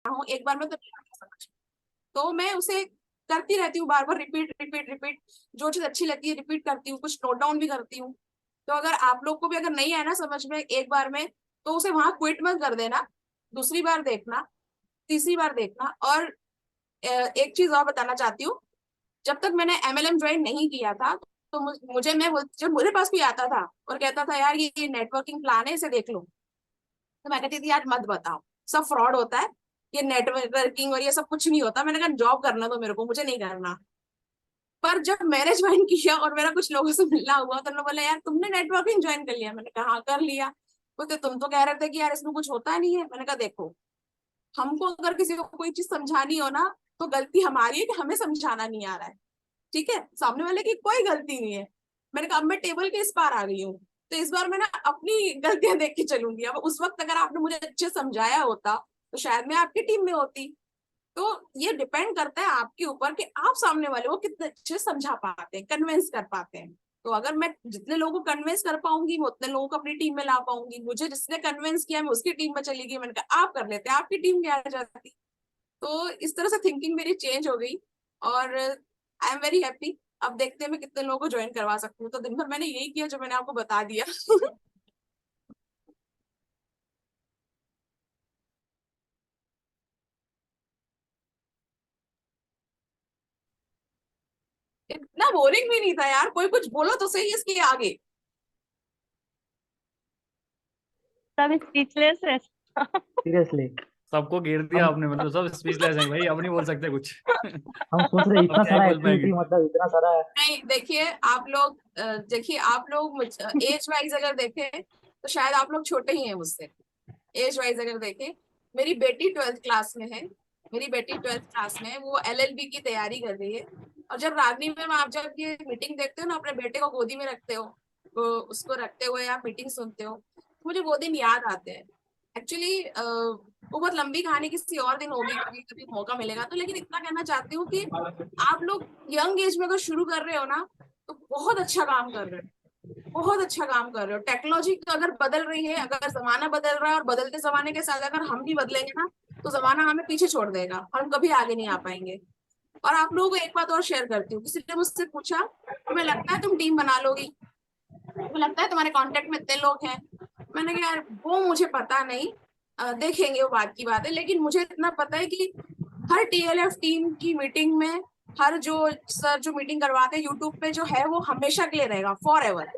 हूँ एक बार में तो नहीं आता समझ। तो मैं उसे करती रहती हूँ, बार बार रिपीट रिपीट रिपीट। जो चीज अच्छी लगती है रिपीट करती हूँ, कुछ नोट डाउन भी करती हूँ। तो अगर आप लोग को भी अगर नहीं आया ना समझ में एक बार में, तो उसे वहां क्विट मत कर देना। दूसरी बार देखना, तीसरी बार देखना। और एक चीज और बताना चाहती हूँ। जब तक मैंने एमएलएम ज्वाइन नहीं किया था, तो मुझे जब मेरे पास कोई आता था और कहता था यार ये नेटवर्किंग प्लान है, इसे देख लो, तो मैं कहती थी यार मत बताओ, सब फ्रॉड होता है। ये नेटवर्किंग और ये सब कुछ नहीं होता। मैंने कहा जॉब करना तो मेरे को, मुझे नहीं करना। पर जब मैंने ज्वाइन किया और मेरा कुछ लोगों से मिलना हुआ, तो उन्होंने बोला यार तुमने नेटवर्किंग ज्वाइन कर लिया। मैंने कहा हाँ कर लिया। बोलते तुम तो कह रहे थे कि यार इसमें कुछ होता नहीं है। मैंने कहा देखो, हमको अगर किसी को कोई चीज समझानी हो ना, तो गलती हमारी है कि हमें समझाना नहीं आ रहा है। ठीक है, सामने वाले की कोई गलती नहीं है। मैंने कहा अब मैं टेबल के इस पार आ गई हूँ, तो इस बार मैं ना अपनी गलतियां देख के चलूंगी। अब उस वक्त अगर आपने मुझे अच्छे समझाया होता, तो शायद मैं आपकी टीम में होती। तो ये डिपेंड करता है आपके ऊपर कि आप सामने वाले को कितने अच्छे समझा पाते हैं, कन्विंस कर पाते हैं। तो अगर मैं जितने लोगों को कन्विंस कर पाऊंगी, मैं उतने लोगों को अपनी टीम में ला पाऊंगी। मुझे जिसने कन्विंस किया मैं उसकी टीम में चली गई, मैंने कहा आप कर लेते, आपकी टीम में आ जाती। तो इस तरह से थिंकिंग मेरी चेंज हो गई। और आई एम वेरी हैप्पी। अब देखते हैं मैं कितने लोगों को ज्वाइन करवा सकती हूँ। तो दिन भर मैंने यही किया जो मैंने आपको बता दिया। इतना बोरिंग भी नहीं था यार, कोई कुछ बोलो तो सही इसके आगे। सब स्पीचलेस है। सीरियसली। सबको घेर दिया हम आपने, मतलब सब स्पीचलेस हैं भाई, अब नहीं बोल सकते कुछ। हम सोच रहे अब इतना क्या ही सारा बोल पाएंगे। एक्टिविटी, मतलब इतना सारा। नहीं देखिए आप लोग, देखिए आप लोग एज वाइज अगर देखें तो शायद आप लोग छोटे ही हैं मुझसे। एज वाइज अगर देखें, मेरी बेटी 12th क्लास में है। मेरी बेटी 12th क्लास में है, वो एलएलबी की तैयारी कर रही है। और जब रागनी मैम आप जब ये मीटिंग देखते हो ना, अपने बेटे को गोदी में रखते हो, तो उसको रखते हुए आप मीटिंग सुनते हो, तो मुझे वो दिन याद आते हैं। एक्चुअली वो बहुत लंबी कहानी, किसी और दिन होगी, कभी कभी मौका मिलेगा तो। लेकिन इतना कहना चाहती हूँ कि आप लोग यंग एज में अगर शुरू कर रहे हो ना, तो बहुत अच्छा काम कर रहे हो। बहुत अच्छा काम कर रहे हो। टेक्नोलॉजी अगर बदल रही है, अगर जमाना बदल रहा है, और बदलते जमाने के साथ अगर हम भी बदलेंगे ना, तो जमाना हमें पीछे छोड़ देगा और हम कभी आगे नहीं आ पाएंगे। और आप लोगों को एक बात और शेयर करती हूँ। किसी ने मुझसे पूछा तुम्हें लगता है तुम टीम बना लोगी, तुम्हें लगता है तुम्हारे कांटेक्ट में इतने लोग हैं। मैंने कहा यार वो मुझे पता नहीं, देखेंगे, वो बात की बात है। लेकिन मुझे इतना पता है कि हर टीएलएफ टीम की मीटिंग में, हर जो सर जो मीटिंग करवाते हैं यूट्यूब पे जो है, वो हमेशा के लिए रहेगा, फॉर एवर।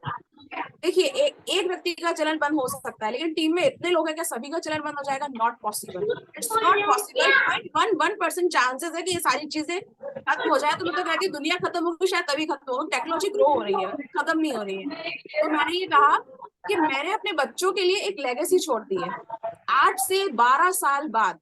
देखिए एक व्यक्ति का चलन बंद हो सकता है, लेकिन टीम में इतने लोग हैं, क्या सभी का चलन बंद हो जाएगा? Not possible. It's not possible. 0.11% chances है कि ये सारी चीजें खत्म हो जाए। तो मैं तो कहती हूँ दुनिया खत्म होगी शायद तभी खत्म होगी। टेक्नोलॉजी ग्रो हो रही है, खत्म नहीं हो रही है। तो मैंने ये कहा कि मैंने अपने बच्चों के लिए एक लेगेसी छोड़ दी है। 8 से 12 साल बाद,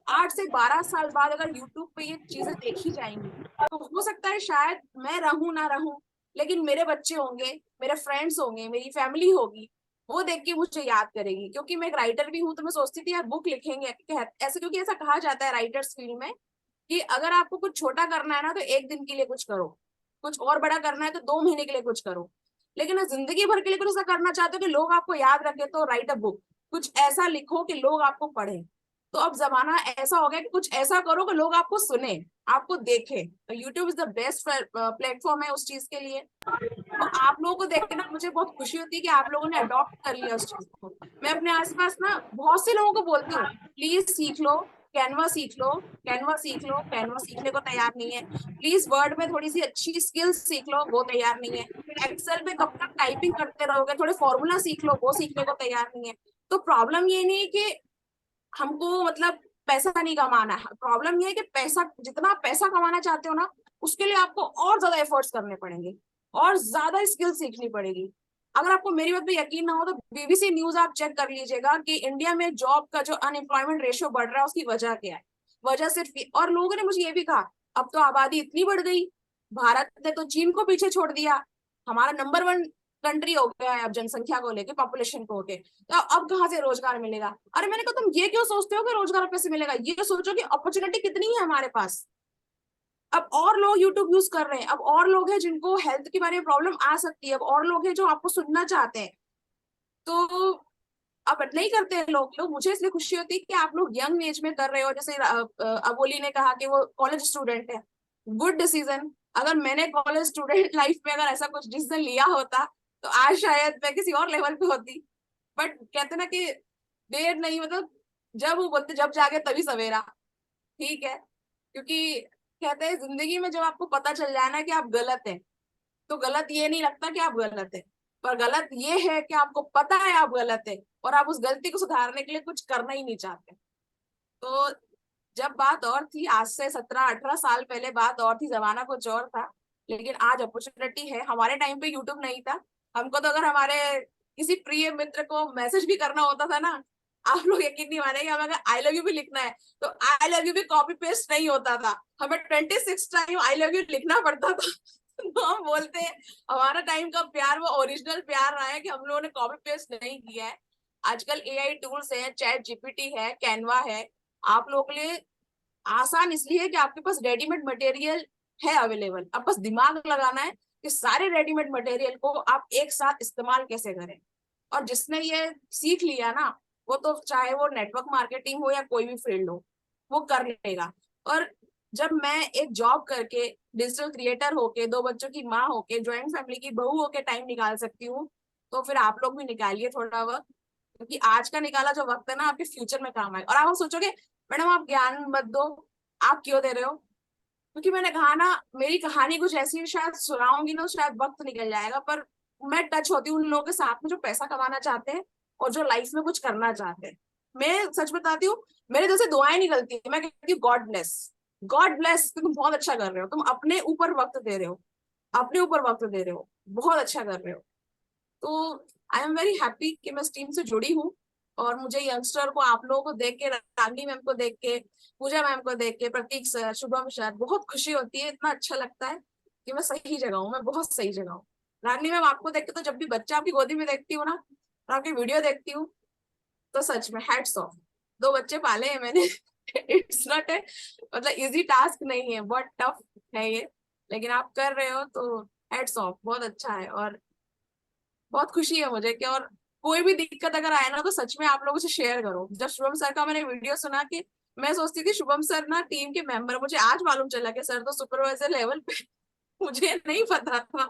8 से 12 साल बाद अगर यूट्यूब पे ये चीजें देखी जाएंगी, तो हो सकता है शायद मैं रहूं ना रहूं, लेकिन मेरे बच्चे होंगे, मेरे फ्रेंड्स होंगे, मेरी फैमिली होगी, वो देख के मुझे याद करेगी। क्योंकि मैं एक राइटर भी हूँ, तो मैं सोचती थी यार बुक लिखेंगे ऐसे, क्योंकि ऐसा कहा जाता है राइटर्स फील्ड में कि अगर आपको कुछ छोटा करना है ना, तो एक दिन के लिए कुछ करो। कुछ और बड़ा करना है तो 2 महीने के लिए कुछ करो। लेकिन अगर जिंदगी भर के लिए कुछ ऐसा करना चाहते हो कि लोग आपको याद रखे, तो राइट अ बुक। कुछ ऐसा लिखो कि लोग आपको पढ़े। तो अब जमाना ऐसा हो गया कि कुछ ऐसा करो कि लोग आपको सुने, आपको देखें। तो YouTube is the best platform है उस चीज के लिए। तो आप लोगों को देख के ना मुझे बहुत खुशी होती है कि आप लोगों ने अडॉप्ट कर लिया उस चीज को। मैं अपने आसपास ना बहुत से लोगों को बोलती हूँ प्लीज सीख लो, कैनवा सीख लो, कैनवा सीख लो। कैनवा सीखने को तैयार नहीं है। प्लीज वर्ड में थोड़ी सी अच्छी स्किल्स सीख लो, वो तैयार नहीं है। एक्सेल पे कब तक टाइपिंग करते रहोगे, थोड़े फॉर्मूला सीख लो, वो सीखने को तैयार नहीं है। तो प्रॉब्लम ये नहीं है कि हमको मतलब पैसा नहीं कमाना है। प्रॉब्लम ये है कि पैसा, जितना आप पैसा कमाना चाहते हो ना, उसके लिए आपको और ज्यादा एफर्ट्स करने पड़ेंगे, और ज्यादा स्किल सीखनी पड़ेगी। अगर आपको मेरी बात पे यकीन ना हो, तो बीबीसी न्यूज आप चेक कर लीजिएगा कि इंडिया में जॉब का जो अनएम्प्लॉयमेंट रेशियो बढ़ रहा है, उसकी वजह क्या है। वजह सिर्फ और लोगों ने मुझे ये भी कहा अब तो आबादी इतनी बढ़ गई, भारत ने तो चीन को पीछे छोड़ दिया, हमारा नंबर 1 कंट्री हो गया है अब जनसंख्या को लेके, पॉपुलेशन को लेके, तो अब कहाँ से रोजगार मिलेगा? अरे मैंने कहा तुम ये क्यों सोचते हो कि रोजगार कैसे मिलेगा? ये सोचो कि अपॉर्चुनिटी कितनी है हमारे पास। अब और लोग यूट्यूब यूज कर रहे हैं, अब और लोग हैं जिनको हेल्थ के बारे में प्रॉब्लम आ सकती है, अब और लोग हैं जो आपको सुनना चाहते हैं। तो अब नहीं करते हैं लोग लोग मुझे इसलिए खुशी होती है कि आप लोग यंग एज में कर रहे हो। जैसे अबोली ने कहा कि वो कॉलेज स्टूडेंट है, गुड डिसीजन। अगर मैंने कॉलेज स्टूडेंट लाइफ में अगर ऐसा कुछ डिसीजन लिया होता तो आज शायद मैं किसी और लेवल पे होती। बट कहते ना कि देर नहीं, मतलब जब वो बोलते जब जागे तभी सवेरा। ठीक है, क्योंकि कहते हैं जिंदगी में जब आपको पता चल जाए ना कि आप गलत हैं, तो गलत ये नहीं लगता कि आप गलत है, पर गलत ये है कि आपको पता है आप गलत है और आप उस गलती को सुधारने के लिए कुछ करना ही नहीं चाहते। तो जब बात और थी, आज से 17-18 साल पहले बात और थी, जमाना कुछ और था। लेकिन आज अपॉर्चुनिटी है। हमारे टाइम पे यूट्यूब नहीं था। हमको तो अगर हमारे किसी प्रिय मित्र को मैसेज भी करना होता था ना, आप लोग यकीन नहीं मानेंगे, हमें अगर आई लव यू भी लिखना है तो आई लव यू भी कॉपी पेस्ट नहीं होता था, हमें 26 टाइम आई लव यू लिखना पड़ता था। तो हम बोलते हैं हमारा टाइम का प्यार वो ओरिजिनल प्यार रहा है कि हम लोगों ने कॉपी पेस्ट नहीं किया है। आजकल एआई टूल्स है, चैट जीपीटी है, कैनवा है, आप लोगों के लिए आसान इसलिए है कि आपके पास रेडीमेड मटेरियल है अवेलेबल। अब बस दिमाग लगाना है कि सारे रेडीमेड मटेरियल को आप एक साथ इस्तेमाल कैसे करें। और जिसने ये सीख लिया ना, वो तो चाहे वो नेटवर्क मार्केटिंग हो या कोई भी फील्ड हो, वो कर लेगा। और जब मैं एक जॉब करके डिजिटल क्रिएटर होके 2 बच्चों की माँ होके ज्वाइंट फैमिली की बहू होके टाइम निकाल सकती हूँ, तो फिर आप लोग भी निकालिए थोड़ा वक्त। क्योंकि आज का निकाला जो वक्त है ना, आपके फ्यूचर में काम आएगा। और आप सोचोगे मैडम आप ज्ञान मत दो, आप क्यों दे रहे हो? क्योंकि मैंने कहा ना, मेरी कहानी कुछ ऐसी है, शायद सुनाऊंगी ना शायद वक्त निकल जाएगा, पर मैं टच होती हूँ उन लोगों के साथ में जो पैसा कमाना चाहते हैं और जो लाइफ में कुछ करना चाहते हैं। मैं सच बताती हूँ, मेरे दिल से दुआएं निकलती है, मैं कहती हूँ गॉड ब्लेस, गॉड ब्लेस, तुम बहुत अच्छा कर रहे हो, तुम अपने ऊपर वक्त दे रहे हो, अपने ऊपर वक्त दे रहे हो, बहुत अच्छा कर रहे हो। तो आई एम वेरी हैप्पी कि मैं इस टीम से जुड़ी हूँ। और मुझे यंगस्टर को, आप लोगों को देख के, रागनी मैम को देख के, पूजा मैम को देख के, प्रतीक सर, शुभम सर, बहुत खुशी होती है। इतना अच्छा लगता है कि मैं सही जगह हूँ, मैं बहुत सही जगह हूँ। रागनी मैम आपको देख के तो जब भी बच्चा आपकी गोदी में देखती हूँ ना और आपकी वीडियो देखती हूँ, तो सच में हैट्स ऑफ। 2 बच्चे पाले हैं मैंने। इट्स नॉट ए, मतलब इजी टास्क नहीं है, बहुत टफ है ये, लेकिन आप कर रहे हो तो हैट्स ऑफ, बहुत अच्छा है। और बहुत खुशी है मुझे कि, और कोई भी दिक्कत अगर आए ना तो सच में आप लोगों से शेयर करो। जब शुभम सर का मैंने वीडियो सुना कि मैं सोचती थी शुभम सर ना टीम के मेंबर, मुझे आज मालूम चला कि सर तो सुपरवाइजर लेवल पे। मुझे नहीं पता था,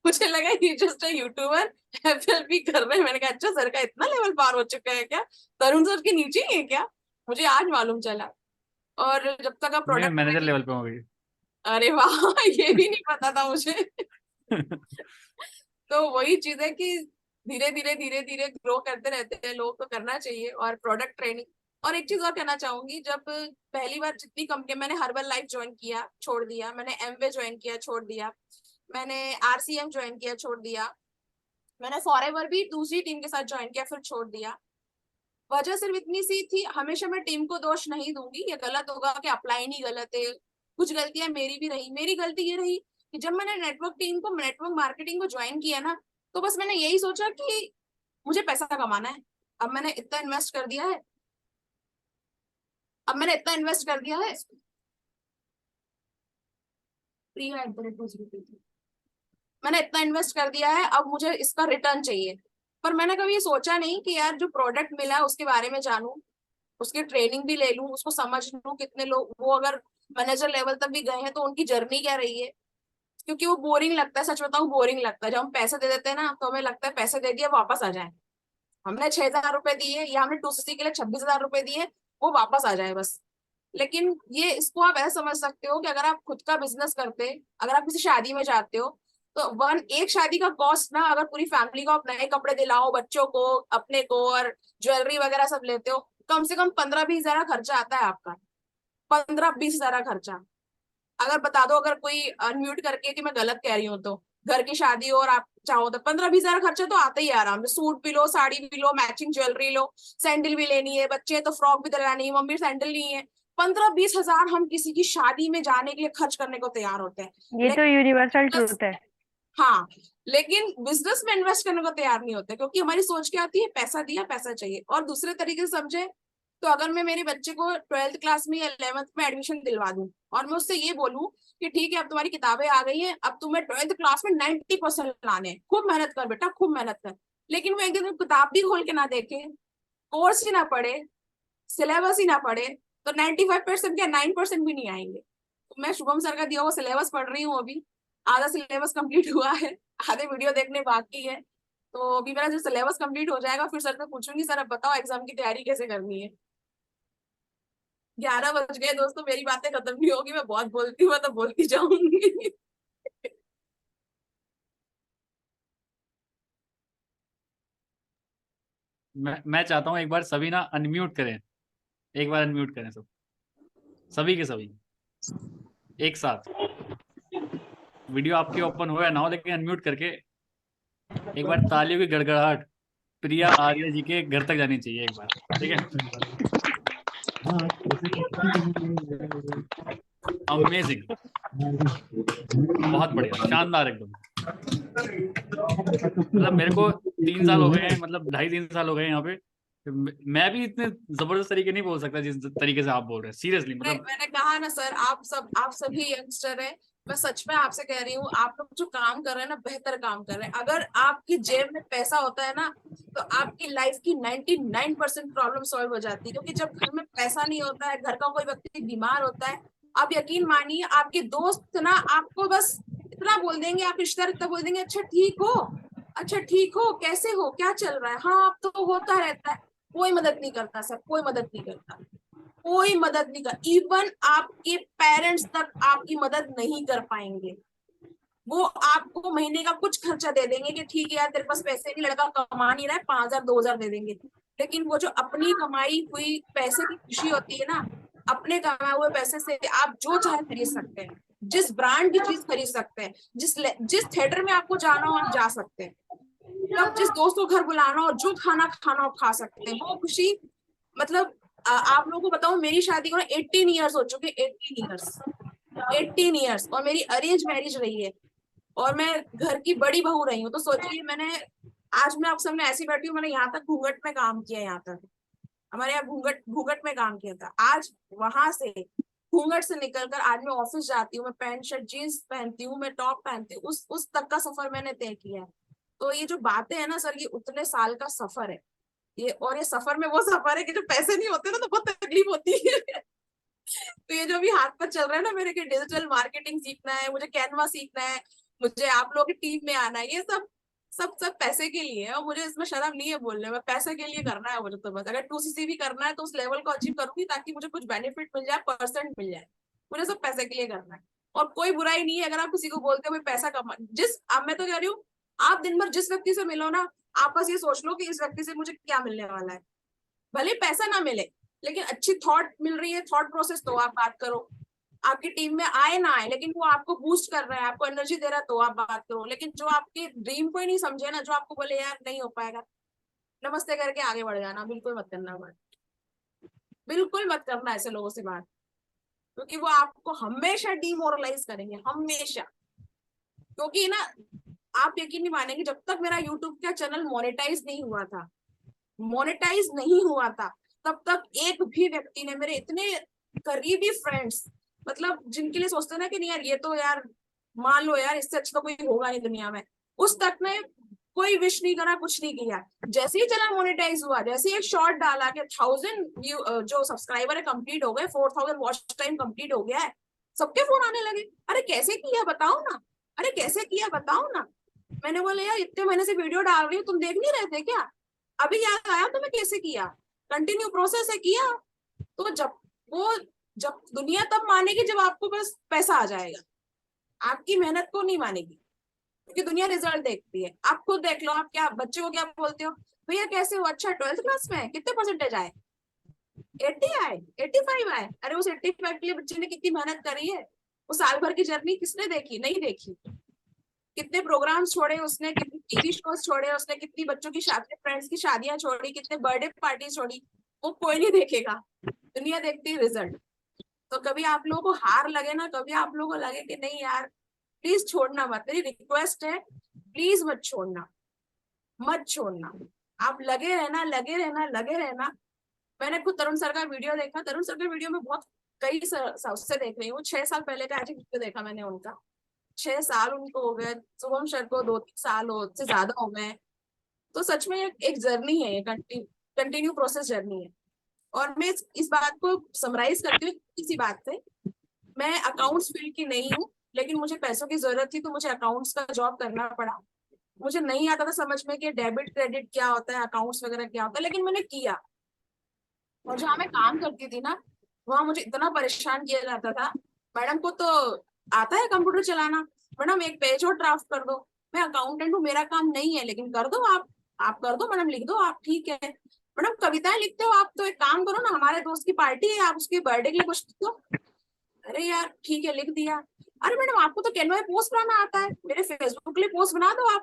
मुझे लगा ये जस्ट यूट्यूबर एफएलपी कर रहे हैं। मैंने कहा अच्छा सर का इतना लेवल पार हो चुका है क्या, तरुण सर के नीचे ही है क्या, मुझे आज मालूम चला। और जब तक आप मैं प्रोडक्ट मैनेजर में, लेवल पे हो गई। अरे वाह, ये भी नहीं पता था मुझे। तो वही चीज है कि धीरे धीरे धीरे धीरे ग्रो करते रहते हैं लोग, तो करना चाहिए। और प्रोडक्ट ट्रेनिंग, और एक चीज और कहना चाहूंगी, जब पहली बार जितनी कंपनी, मैंने हर्बल लाइफ ज्वाइन किया छोड़ दिया, मैंने एमवे ज्वाइन किया छोड़ दिया, मैंने आरसीएम ज्वाइन किया छोड़ दिया, मैंने फॉरएवर भी दूसरी टीम के साथ ज्वाइन किया फिर छोड़ दिया। वजह सिर्फ इतनी सी थी, हमेशा मैं टीम को दोष नहीं दूंगी, ये गलत होगा कि अपलाइन ही गलत है, कुछ गलतियां मेरी भी रही। मेरी गलती ये रही कि जब मैंने नेटवर्क टीम को, नेटवर्क मार्केटिंग को ज्वाइन किया ना, तो बस मैंने यही सोचा कि मुझे पैसा कमाना है। अब मैंने इतना इन्वेस्ट कर दिया है, अब मैंने इतना इन्वेस्ट कर दिया है, मैंने इतना इन्वेस्ट कर दिया है, अब मुझे इसका रिटर्न चाहिए। पर मैंने कभी ये सोचा नहीं कि यार जो प्रोडक्ट मिला है उसके बारे में जानूं, उसकी ट्रेनिंग भी ले लूं, उसको समझ लूं, कितने लोग वो अगर मैनेजर लेवल तक भी गए हैं तो उनकी जर्नी क्या रही है। क्योंकि वो बोरिंग लगता है, सच बताऊं बोरिंग लगता है। जब हम पैसे दे देते हैं ना तो हमें लगता है पैसे दे दिए वापस आ जाए, हमने 6,000 रुपए दिए या हमने 2CC के लिए 26,000 रुपए दिए, वो वापस आ जाए बस। लेकिन ये, इसको आप ऐसा समझ सकते हो कि अगर आप खुद का बिजनेस करते, अगर आप किसी शादी में जाते हो, तो एक शादी का कॉस्ट ना, अगर पूरी फैमिली को आप नए कपड़े दिलाओ, बच्चों को, अपने को, और ज्वेलरी वगैरह सब लेते हो, कम से कम 15-20 हजार का खर्चा आता है आपका, 15-20 हजार का खर्चा। अगर बता दो, अगर कोई अनम्यूट करके कि मैं गलत कह रही हूँ तो, घर की शादी हो और आप चाहो तो 15-20 हजार खर्चा तो आता ही है आराम से। सूट भी लो, साड़ी भी लो, मैचिंग ज्वेलरी लो, सैंडल भी लेनी है, बच्चे तो फ्रॉक भी दिलानी है, मम्मी सैंडल नहीं है, 15-20 हजार हम किसी की शादी में जाने के लिए खर्च करने को तैयार होते हैं। ये तो यूनिवर्सल लेकिन, ट्रूथ है। हाँ, लेकिन बिजनेस में इन्वेस्ट करने को तैयार नहीं होते, क्योंकि हमारी सोच क्या आती है, पैसा दिया पैसा चाहिए। और दूसरे तरीके से समझे तो, अगर मैं मेरे बच्चे को 12th क्लास में या 11th में एडमिशन दिलवा दूं और मैं उससे ये बोलूं कि ठीक है अब तुम्हारी किताबें आ गई हैं, अब तुम्हें 12th क्लास में 90% लाने हैं, खूब मेहनत कर बेटा, खूब मेहनत कर, लेकिन वो एक दिन किताब भी खोल के ना देखे, कोर्स ही ना पढ़े, सिलेबस ही ना पढ़े, तो 95% क्या 9% भी नहीं आएंगे। तो मैं शुभम सर का दिया हुआ सिलेबस पढ़ रही हूँ अभी, आधा सिलेबस कंप्लीट हुआ है, आधे वीडियो देखने बाकी है। तो अभी मेरा जो सिलेबस कंप्लीट हो जाएगा फिर सर से पूछूंगी, सर अब बताओ एग्जाम की तैयारी कैसे करनी है। 11 बज गए दोस्तों, मेरी बातें खत्म नहीं होगी, मैं बहुत बोलती हूँ, तो बोलती जाऊंगी। मैं चाहता हूँ एक बार सभी ना अनम्यूट करें, एक बार अनम्यूट करें सब, सभी के सभी एक साथ। वीडियो आपकी ओपन हो या ना हो, लेकिन अनम्यूट करके एक बार तालियों की गड़गड़ाहट प्रिया आर्या जी के घर तक जानी चाहिए एक बार, ठीक है। अमेजिंग, बहुत बढ़िया, शानदार एकदम। मतलब मेरे को 3 साल हो गए हैं, मतलब 2.5-3 साल हो गए हैं यहाँ पे। मैं भी इतने जबरदस्त तरीके नहीं बोल सकता जिस तरीके से आप बोल रहे हैं, सीरियसली मतलब। मैंने कहा ना सर, आप सभी यंगस्टर हैं, मैं सच में आपसे कह रही हूँ, आप लोग जो काम कर रहे हैं ना, बेहतर काम कर रहे हैं। अगर आपकी जेब में पैसा होता है ना, तो आपकी लाइफ की 99% प्रॉब्लम सॉल्व हो जाती है। क्योंकि जब घर में पैसा नहीं होता है, घर का कोई व्यक्ति बीमार होता है, आप यकीन मानिए आपके दोस्त ना आपको बस इतना बोल देंगे, आप रिश्तेदार इतना बोल देंगे, अच्छा ठीक हो, अच्छा ठीक हो, कैसे हो, क्या चल रहा है, हाँ अब तो होता रहता है। कोई मदद नहीं करता सर, कोई मदद नहीं करता, कोई मदद नहीं कर, इवन आपके पेरेंट्स तक आपकी मदद नहीं कर पाएंगे। वो आपको महीने का कुछ खर्चा दे देंगे कि ठीक है यार तेरे पास पैसे नहीं, लड़का कमा नहीं रहा है, 5,000 2,000 दे देंगे। लेकिन वो जो अपनी कमाई हुई पैसे की खुशी होती है ना, अपने कमाए हुए पैसे से आप जो चाहे खरीद सकते हैं, जिस ब्रांड की चीज खरीद सकते हैं, जिस थिएटर में आपको जाना हो आप जा सकते हैं, तब जिस दोस्त को घर बुलाना हो, जो खाना खाना हो खा सकते हैं। वो खुशी मतलब आप लोगों को बताऊं, मेरी शादी को 18 ईयर्स हो चुके, 18 ईयर्स, और मेरी अरेंज मैरिज रही है, और मैं घर की बड़ी बहू रही हूँ। तो सोचिए, मैंने आज मैं आप सामने ऐसी बैठी हूँ, मैंने यहाँ तक घूंघट में काम किया, यहाँ तक हमारे यहाँ घूंघट घूंघट में काम किया था। आज वहां से घूंघट से निकलकर आज मैं ऑफिस जाती हूँ, मैं पैंट शर्ट जीन्स पहनती हूँ, मैं टॉप पहनती हूँ, उस तक का सफर मैंने तय किया है। तो ये जो बातें है ना सर, ये उतने साल का सफर है ये, और ये सफर में वो सफर है कि जो पैसे नहीं होते ना तो बहुत तकलीफ होती है। तो ये जो भी हाथ पर चल रहा है ना मेरे, के डिजिटल मार्केटिंग सीखना है, मुझे कैनवा सीखना है, मुझे आप लोगों की टीम में आना है, ये सब सब सब पैसे के लिए है। और मुझे इसमें शर्म नहीं है बोलने में, पैसे के लिए करना है मुझे। तो बस अगर 2CC भी करना है तो उस लेवल को अचीव करूंगी, ताकि मुझे कुछ बेनिफिट मिल जाए, परसेंट मिल जाए। मुझे सब पैसे के लिए करना है। और कोई बुराई नहीं है अगर आप किसी को बोलते हो भाई पैसा कमा, अब मैं तो कह रही हूँ, आप दिन भर जिस व्यक्ति से मिलो ना, आप बस ये सोच लो कि इस व्यक्ति से मुझे क्या मिलने वाला है। भले पैसा ना मिले, लेकिन अच्छी थॉट मिल रही है, थॉट प्रोसेस, तो आप बात करो। आपकी टीम में आए ना आए, लेकिन वो आपको बूस्ट कर रहा है, आपको एनर्जी दे रहा है, तो आप बात करो। लेकिन जो आपके ड्रीम को ही नहीं समझे ना, जो आपको बोले यार नहीं हो पाएगा, नमस्ते करके आगे बढ़ जाना, बिल्कुल मत करना बात, बिल्कुल मत करना ऐसे लोगों से बात, क्योंकि वो आपको हमेशा डिमोरलाइज करेंगे, हमेशा। क्योंकि ना, आप यकीन नहीं मानेंगे, जब तक मेरा यूट्यूब का चैनल मोनेटाइज नहीं हुआ था, मोनेटाइज नहीं हुआ था, तब तक एक भी व्यक्ति ने, मेरे इतने करीबी फ्रेंड्स, मतलब जिनके लिए सोचते ना कि नहीं यार ये तो यार मान लो यार इससे अच्छा तो कोई होगा नहीं दुनिया में, उस तक ने कोई विश नहीं करा, कुछ नहीं किया। जैसे ही चैनल मोनेटाइज हुआ, जैसे ही एक शॉर्ट डाला कि 1000 जो सब्सक्राइबर है कंप्लीट हो गए, 4000 वॉच टाइम कंप्लीट हो गया है, सबके फोन आने लगे, अरे कैसे किया बताओ ना, अरे कैसे किया बताओ ना। मैंने बोला यार इतने महीने से वीडियो डाल रही हूँ, तुम देख नहीं रहे थे क्या, अभी याद आया तुम्हें कैसे किया, कंटिन्यू प्रोसेस है किया। तो जब दुनिया तब मानेगी जब आपको बस पैसा आ जाएगा, आपकी मेहनत को नहीं मानेगी, क्योंकि दुनिया रिजल्ट देखती है। आप खुद देख लो, आप क्या बच्चे को क्या बोलते हो, भैया कैसे हो, अच्छा 12th क्लास में कितने परसेंटेज आए, 80 आए, 85 आए, अरे उस 85 के लिए बच्चे ने कितनी मेहनत करी है, वो साल भर की जर्नी किसने देखी, नहीं देखी। कितने प्रोग्राम्स छोड़े उसने, कितने टीवी शोज छोड़े उसने, कितनी बच्चों की शादी, फ्रेंड्स की शादियां छोड़ी, कितने बर्थडे पार्टी छोड़ी, वो कोई नहीं देखेगा, दुनिया देखती है रिजल्ट। तो कभी आप लोगों को हार लगे ना, कभी आप लोगों को लगे कि नहीं यार प्लीज छोड़ना मत, मेरी रिक्वेस्ट है, प्लीज मत छोड़ना, मत छोड़ना, आप लगे रहना, लगे रहना, लगे रहना। मैंने खुद तरुण सर का वीडियो देखा, तरुण सर के वीडियो में बहुत कई उससे देख रही हूँ, 6 साल पहले का वीडियो देखा मैंने उनका, 6 साल उनको हो गए, शुभम सर को 2-3 साल हो से ज्यादा हो गए। तो सच में एक जर्नी है ये, कंटिन्यू प्रोसेस जर्नी है। और मैं इस बात को समराइज करती हूँ किसी बात से, मैं अकाउंट्स फील्ड की नहीं हूँ, लेकिन मुझे पैसों की जरूरत थी तो मुझे अकाउंट्स का जॉब करना पड़ा। मुझे नहीं आता था समझ में कि डेबिट क्रेडिट क्या होता है, अकाउंट्स वगैरह क्या होता है, लेकिन मैंने किया। और जहाँ मैं काम करती थी ना, वहां मुझे इतना परेशान किया जाता था। मैडम को तो आता है कंप्यूटर चलाना, मैडम एक पेज और ड्राफ्ट कर दो। मैं अकाउंटेंट हूँ, मेरा काम नहीं है, लेकिन कर दो आप कर दो मैडम, लिख दो आप, ठीक है। मैडम कविताएं लिखते हो आप, तो एक काम करो ना, हमारे दोस्त की पार्टी है, आप उसके बर्थडे के लिए कुछ लिख दो। अरे यार ठीक है, लिख दिया। अरे मैडम आपको तो कैनवा में पोस्ट बनाना आता है, मेरे फेसबुक के लिए पोस्ट बना दो आप।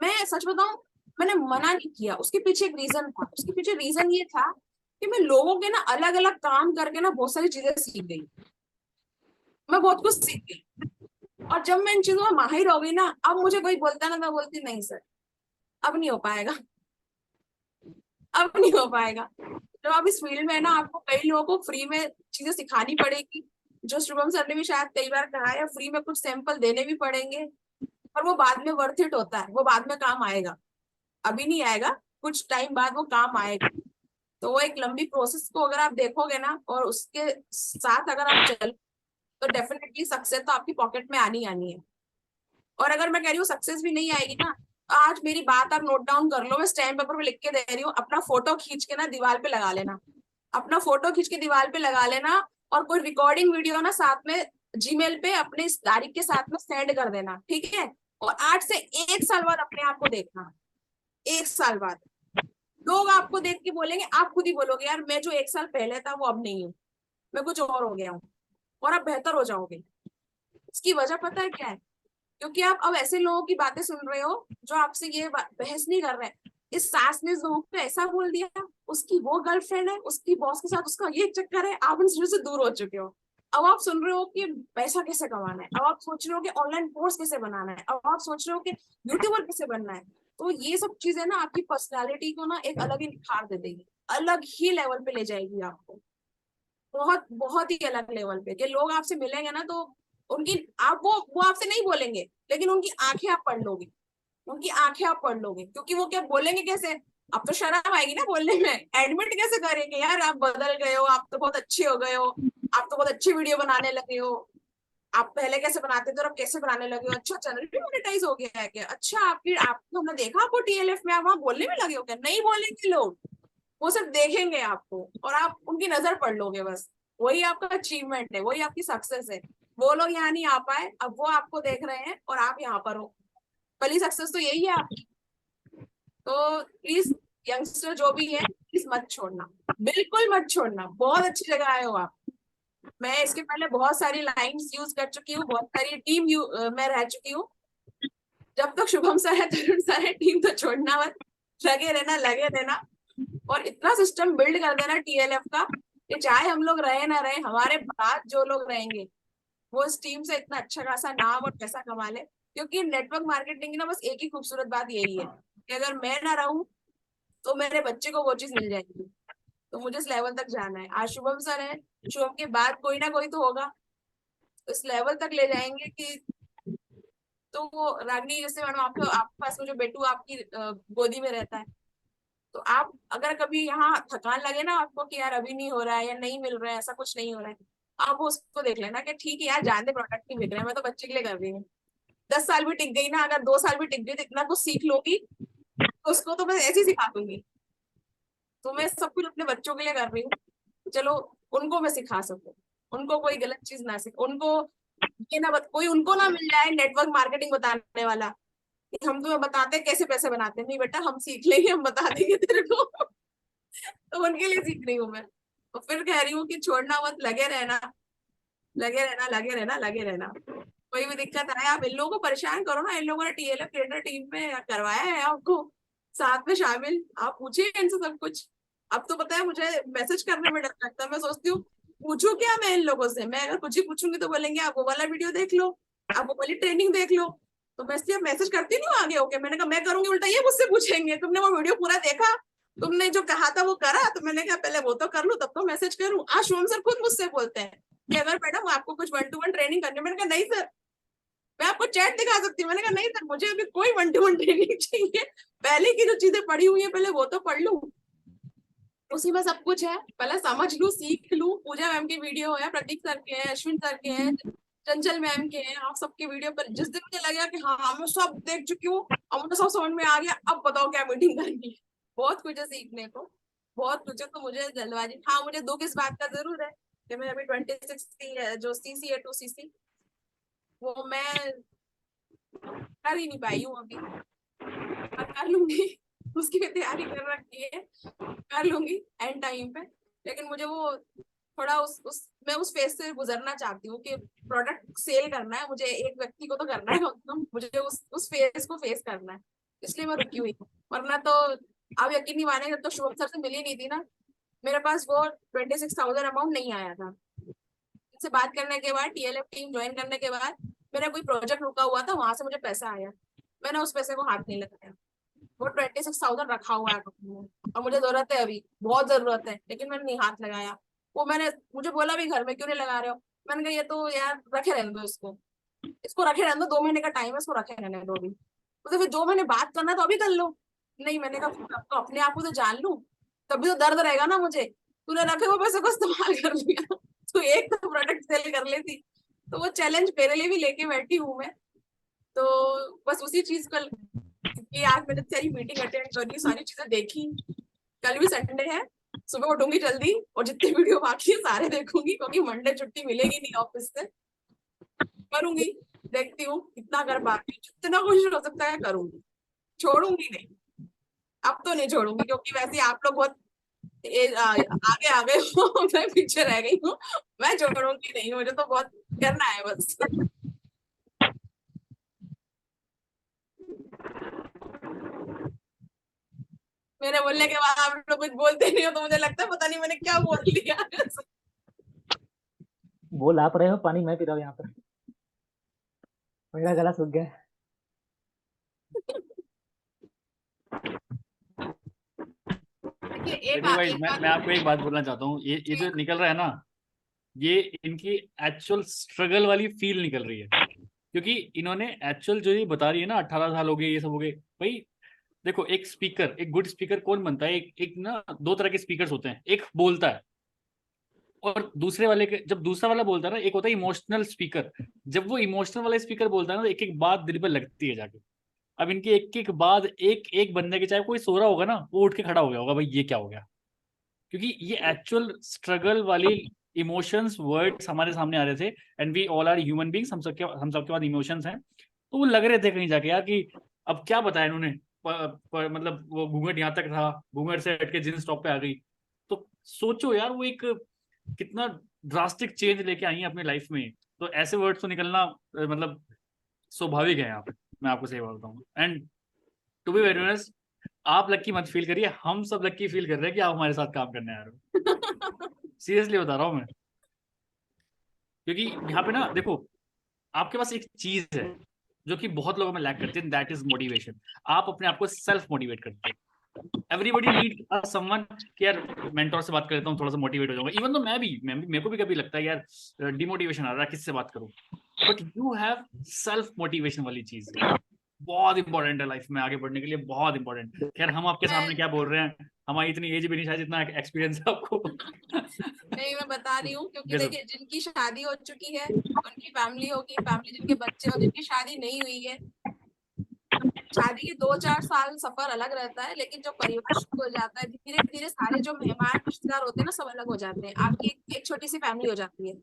मैं सच बताऊं, मैंने मना नहीं किया, उसके पीछे एक रीजन था। उसके पीछे रीजन ये था कि मैं लोगों के ना अलग अलग काम करके ना बहुत सारी चीजें सीख गई, मैं बहुत कुछ सीख गई। और जब मैं इन चीजों में माहिर हो गई ना, अब मुझे कोई बोलता ना, मैं बोलती नहीं सर, अब नहीं हो पाएगा, अब नहीं हो पाएगा। जब आप इस फील्ड में है ना, आपको कई लोगों को फ्री में चीजें सिखानी पड़ेगी, जो शुभम सर ने भी शायद कई बार कहा है, फ्री में कुछ सैंपल देने भी पड़ेंगे, और वो बाद में वर्थ इट होता है, वो बाद में काम आएगा, अभी नहीं आएगा, कुछ टाइम बाद वो काम आएगा। तो वो एक लंबी प्रोसेस को अगर आप देखोगे ना, और उसके साथ अगर आप चल, तो डेफिनेटली सक्सेस तो आपकी पॉकेट में आनी आनी है। और अगर मैं कह रही हूँ सक्सेस भी नहीं आएगी ना, आज मेरी बात आप नोट डाउन कर लो, मैं स्टैम्प पेपर पे लिख के दे रही हूँ, अपना फोटो खींच के ना दीवार पे लगा लेना, अपना फोटो खींच के दीवार पे लगा लेना, और कोई रिकॉर्डिंग वीडियो ना साथ में जीमेल पे अपने इस तारीख के साथ में सेंड कर देना, ठीक है। और 8 से 1 साल बाद अपने आप को देखना, 1 साल बाद लोग आपको देख के बोलेंगे, आप खुद ही बोलोगे यार मैं जो 1 साल पहले था वो अब नहीं हूँ, मैं कुछ और हो गया हूँ, और आप बेहतर हो जाओगे। इसकी वजह पता है क्या है? क्योंकि आप अब ऐसे लोगों की बातें सुन रहे हो जो आपसे ये बहस नहीं कर रहे। इस सास ने जोक पे ऐसा बोल दिया, उसकी वो गर्लफ्रेंड है, उसकी बॉस के साथ उसका ये चक्कर है, आप उन चीजों से दूर हो चुके हो। अब आप सुन रहे हो कि पैसा कैसे कमाना है, अब आप सोच रहे हो कि ऑनलाइन कोर्स कैसे बनाना है, अब आप सोच रहे हो कि यूट्यूबर कैसे बनना है। तो ये सब चीजें ना आपकी पर्सनालिटी को ना एक अलग ही निखार दे देगी, अलग ही लेवल पे ले जाएगी आपको, बहुत बहुत ही अलग लेवल पे। कि लोग आपसे मिलेंगे ना, तो उनकी आप वो आपसे नहीं बोलेंगे, लेकिन उनकी आंखें आप पढ़ लोगे, उनकी आंखें आप पढ़ लोगे, क्योंकि वो क्या बोलेंगे कैसे, अब तो शर्म आएगी ना बोलने में, एडमिट कैसे करेंगे यार आप बदल गए हो, आप तो बहुत अच्छे हो गए हो, आप तो बहुत अच्छी वीडियो बनाने लगे हो, आप पहले कैसे बनाते थे और अब कैसे बनाने लगे हो, अच्छा चैनल भी मोनेटाइज हो गया है क्या, अच्छा आपको हमने देखा आपको टीएलएफ में, आप वहां बोलने में लगे हो क्या। नहीं बोलेंगे लोग, वो सिर्फ देखेंगे आपको, और आप उनकी नजर पढ़ लोगे बस, वही आपका अचीवमेंट है, वही आपकी सक्सेस है। वो लोग यहाँ नहीं आ पाए, अब वो आपको देख रहे हैं और आप यहाँ पर हो, पहली सक्सेस तो यही है आपकी। तो प्लीज यंगस्टर जो भी है, प्लीज मत छोड़ना, बिल्कुल मत छोड़ना, बहुत अच्छी जगह आए हो आप। मैं इसके पहले बहुत सारी लाइंस यूज कर चुकी हूँ, बहुत सारी टीम मैं रह चुकी हूँ। जब तक शुभम सर है, तरुण सर है, टीम तो छोड़ना मत, लगे रहना लगे रहना, और इतना सिस्टम बिल्ड कर देना टीएलएफ का कि चाहे हम लोग रहे ना रहे, हमारे बाद जो लोग रहेंगे वो इस टीम से इतना अच्छा खासा नाम और पैसा कमा ले। क्योंकि नेटवर्क मार्केटिंग की ना बस एक ही खूबसूरत बात यही है कि अगर मैं ना रहूं तो मेरे बच्चे को वो चीज मिल जाएगी। तो मुझे इस लेवल तक जाना है, आज शुभम सर है, शुभम के बाद कोई ना कोई तो होगा, इस लेवल तक ले जाएंगे कि, तो वो रागनी जैसे मैडम आपके पास में जो बेटू आपकी गोदी में रहता है, तो आप अगर कभी यहाँ थकान लगे ना आपको कि यार अभी नहीं हो रहा है या नहीं मिल रहा है, ऐसा कुछ नहीं हो रहा है, आप उसको देख लेना कि ठीक है यार जान दे, प्रोडक्ट नहीं बिक रहा है, मैं तो बच्चे के लिए कर रही हूँ। 10 साल भी टिक गई ना, अगर 2 साल भी टिक गई तो इतना कुछ सीख लोगी, तो उसको तो मैं ऐसे ही सिखा दूंगी। तो मैं सब कुछ अपने बच्चों के लिए कर रही हूँ, चलो उनको मैं सिखा सकूं, उनको कोई गलत चीज ना सीख, उनको ये ना कोई उनको ना मिल जाए नेटवर्क मार्केटिंग बताने वाला कि हम तुम्हें बताते हैं कैसे पैसे बनाते हैं, नहीं बेटा हम सीख लेंगे, हम बता देंगे तेरे को। तो उनके लिए सीख रही हूँ मैं। तो फिर कह रही हूँ कि छोड़ना मत, लगे रहना लगे रहना लगे रहना लगे रहना। कोई भी दिक्कत आए आप इन लोगों को परेशान करो ना, इन लोगों ने टीएलएफ ट्रेडर टीम में करवाया है आपको साथ में शामिल, आप पूछिए इनसे सब कुछ। अब तो पता है मुझे मैसेज करने में डर लगता है, मैं सोचती हूँ पूछू क्या मैं इन लोगों से, मैं अगर कुछ ही पूछूंगी तो बोलेंगे आप वो वाला वीडियो देख लो, आप वो वाली ट्रेनिंग देख लो। तो मैं इसलिए मैसेज करती नहीं हूँ आगे होके, मैंने कहा मैं करूंगी, उल्टा ये मुझसे पूछेंगे तुमने वो वीडियो पूरा देखा, तुमने जो कहा था वो करा, तो मैंने कहा पहले वो तो कर लूं तब तो मैसेज करूं। आज शुभम सर खुद मुझसे बोलते हैं कि अगर मैडम आपको कुछ 1-to-1 ट्रेनिंग करनी, मैंने कहा नहीं सर, मैं आपको चैट दिखा सकती हूँ, मैंने कहा नहीं सर मुझे अभी कोई 1-to-1 ट्रेनिंग चाहिए, पहले की जो चीजें पढ़ी हुई है पहले वो तो पढ़ लूं, उसी में सब कुछ है, पहले समझ लूं, सीख लूं। पूजा मैम की वीडियो है, प्रतीक सर के हैं, अश्विन सर के हैं, चंचल मैम के हैं, आप सबके वीडियो पर जिस दिन मुझे लगेगा कि हाँ मैं सब देख चुकी हूँ और मुझे सब समझ में आ गया, अब बताओ क्या मीटिंग करनी है। बहुत कुछ है सीखने को, बहुत कुछ है। तो मुझे जल्दबाजी, हाँ मुझे दुख इस बात का जरूर है कि मैं अभी 26 जो सीसी है 2 CC वो मैं कर ही नहीं पाई हूँ अभी, पर कर लूंगी। उसकी भी तैयारी कर रखी है, कर लूंगी एंड टाइम पे। लेकिन मुझे वो थोड़ा मैं उस फेज से गुजरना चाहती हूँ कि प्रोडक्ट सेल करना है मुझे, एक व्यक्ति को तो करना है, मतलब मुझे उस फेज को फेस करना है, इसलिए मैं रुकी हुई हूँ। वरना तो आप यकीन नहीं मानेंगे, तो शुभम सर से मिली नहीं थी ना, मेरे पास वो 26,000 अमाउंट नहीं आया था। इनसे बात करने के बाद, TLF टीम ज्वाइन करने के बाद मेरा कोई प्रोजेक्ट रुका हुआ था, वहां से मुझे पैसा आया, मैंने उस पैसे को हाथ नहीं लगाया। वो 26,000 रखा हुआ है कंपनी में और मुझे जरूरत है, अभी बहुत जरूरत है, लेकिन मैंने नहीं हाथ लगाया। वो मैंने, मुझे बोला भी घर में क्यों नहीं लगा रहे हो, मैंने कहा ये तो यार रखे रहने दो, इसको इसको रखे रहने दो, 2 महीने का टाइम है, इसको रखे रहने दो अभी। तो फिर 2 महीने बात करना है तो अभी कर लो। नहीं, मैंने कहा तो अपने आप को तो जान लूं, तभी तो दर्द रहेगा ना मुझे। तूने रखे हुए पैसे को इस्तेमाल कर लिया, तो एक तो प्रोडक्ट सेल कर लेती। तो वो चैलेंज मेरे लिए भी लेके बैठी हूँ मैं। तो बस उसी चीज को, क्योंकि आज मैंने सारी मीटिंग अटेंड करी, सारी चीजें देखी। कल भी संडे है, सुबह उठूंगी जल्दी और जितनी वीडियो बाकी है सारे देखूंगी, क्योंकि मंडे छुट्टी मिलेगी नहीं ऑफिस से। करूंगी, देखती हूँ कितना कर पाती हूँ, जितना कुछ हो सकता है करूंगी, छोड़ूंगी नहीं। अब तो नहीं छोड़ूंगी, क्योंकि वैसे ही आप लोग बहुत आगे आ गए हो, मैं पीछे रह गई हूँ। मैं छोड़ूंगी नहीं, मुझे तो बहुत करना है बस। मेरे बोलने के बाद आप लोग कुछ बोलते नहीं हो, तो मुझे लगता है पता नहीं मैंने क्या बोल दिया। बोल आप रहे हो, पानी मैं पी रहा हूँ यहाँ पर, मेरा गला सूख गया है। देखिए देखो भाई, एक मैं आपको एक बात बोलना चाहता हूँ, ये जो निकल रहा है ना, ये इनकी एक्चुअल स्ट्रगल वाली फील निकल रही है। क्योंकि इन्होंने एक्चुअल जो ये बता रही है ना, 18 साल हो गए, ये सब हो गए भाई। देखो, एक स्पीकर, एक गुड स्पीकर कौन बनता है? एक ना, दो तरह के स्पीकर्स होते हैं, एक बोलता है और दूसरे वाले के, जब दूसरा वाला बोलता है ना, एक होता है इमोशनल स्पीकर। जब वो इमोशनल वाला स्पीकर बोलता है ना, तो एक एक बात दिल पे लगती है जाके। अब इनके एक एक बाद, एक एक बंदे के, चाहे कोई सो रहा होगा ना, वो उठ के खड़ा हो गया होगा, भाई ये क्या हो गया। क्योंकि ये एक्चुअल स्ट्रगल वाली इमोशंस, वर्ड्स हमारे सामने आ रहे थे। And we all are human beings, हम सबके पास इमोशंस हैं। तो वो लग रहे थे कहीं जाके यार कि अब क्या बताया इन्होंने। मतलब वो घूंघट यहाँ तक था, घूंघट से हट के जींस टॉप पे आ गई। तो सोचो यार, वो एक कितना ड्रास्टिक चेंज लेके आई है अपनी लाइफ में। तो ऐसे वर्ड्स तो निकलना मतलब स्वाभाविक है यहाँ पे। मैं आपको सही बोलता हूँ। And to be very honest, आप लक्की मत फील करिए, हम सब लक्की फील कर रहे हैं कि आप हमारे साथ काम करने आ रहे हो। सीरियसली बता रहा हूँ मैं। क्योंकि यहाँ पे ना देखो, आपके पास एक चीज है जो कि बहुत लोगों में लैक करते हैं, दैट इज मोटिवेशन। आप अपने आप को सेल्फ मोटिवेट करते हैं। एवरीबडी नीड समवन कि यार मेंटोर से बात कर लेता हूँ, थोड़ा सा मोटिवेट हो जाऊंगा। इवन तो मेरे को भी कभी लगता है यार डिमोटिवेशन आ रहा है, किससे बात करूं। But you have self motivation वाली चीज, बहुत इंपॉर्टेंट है लाइफ में आगे बढ़ने के लिए, बहुत इंपॉर्टेंट। खैर, हम आपके सामने क्या बोल रहे हैं, हमारी इतनी एज भी नहीं शायद जितना एक्सपीरियंस है आपको। नहीं, मैं बता रही हूँ, क्योंकि ये सब देखिए जिनकी शादी हो चुकी है, उनकी फैमिली होगी, फैमिली जिनके बच्चे और जिनकी शादी नहीं हुई है, शादी के 2-4 साल सफर अलग रहता है, लेकिन जो परिवार शुरू हो जाता है धीरे धीरे, सारे जो मेहमान रिश्तेदार होते हैं ना, सब अलग हो जाते हैं। आपकी एक छोटी सी फैमिली हो जाती है,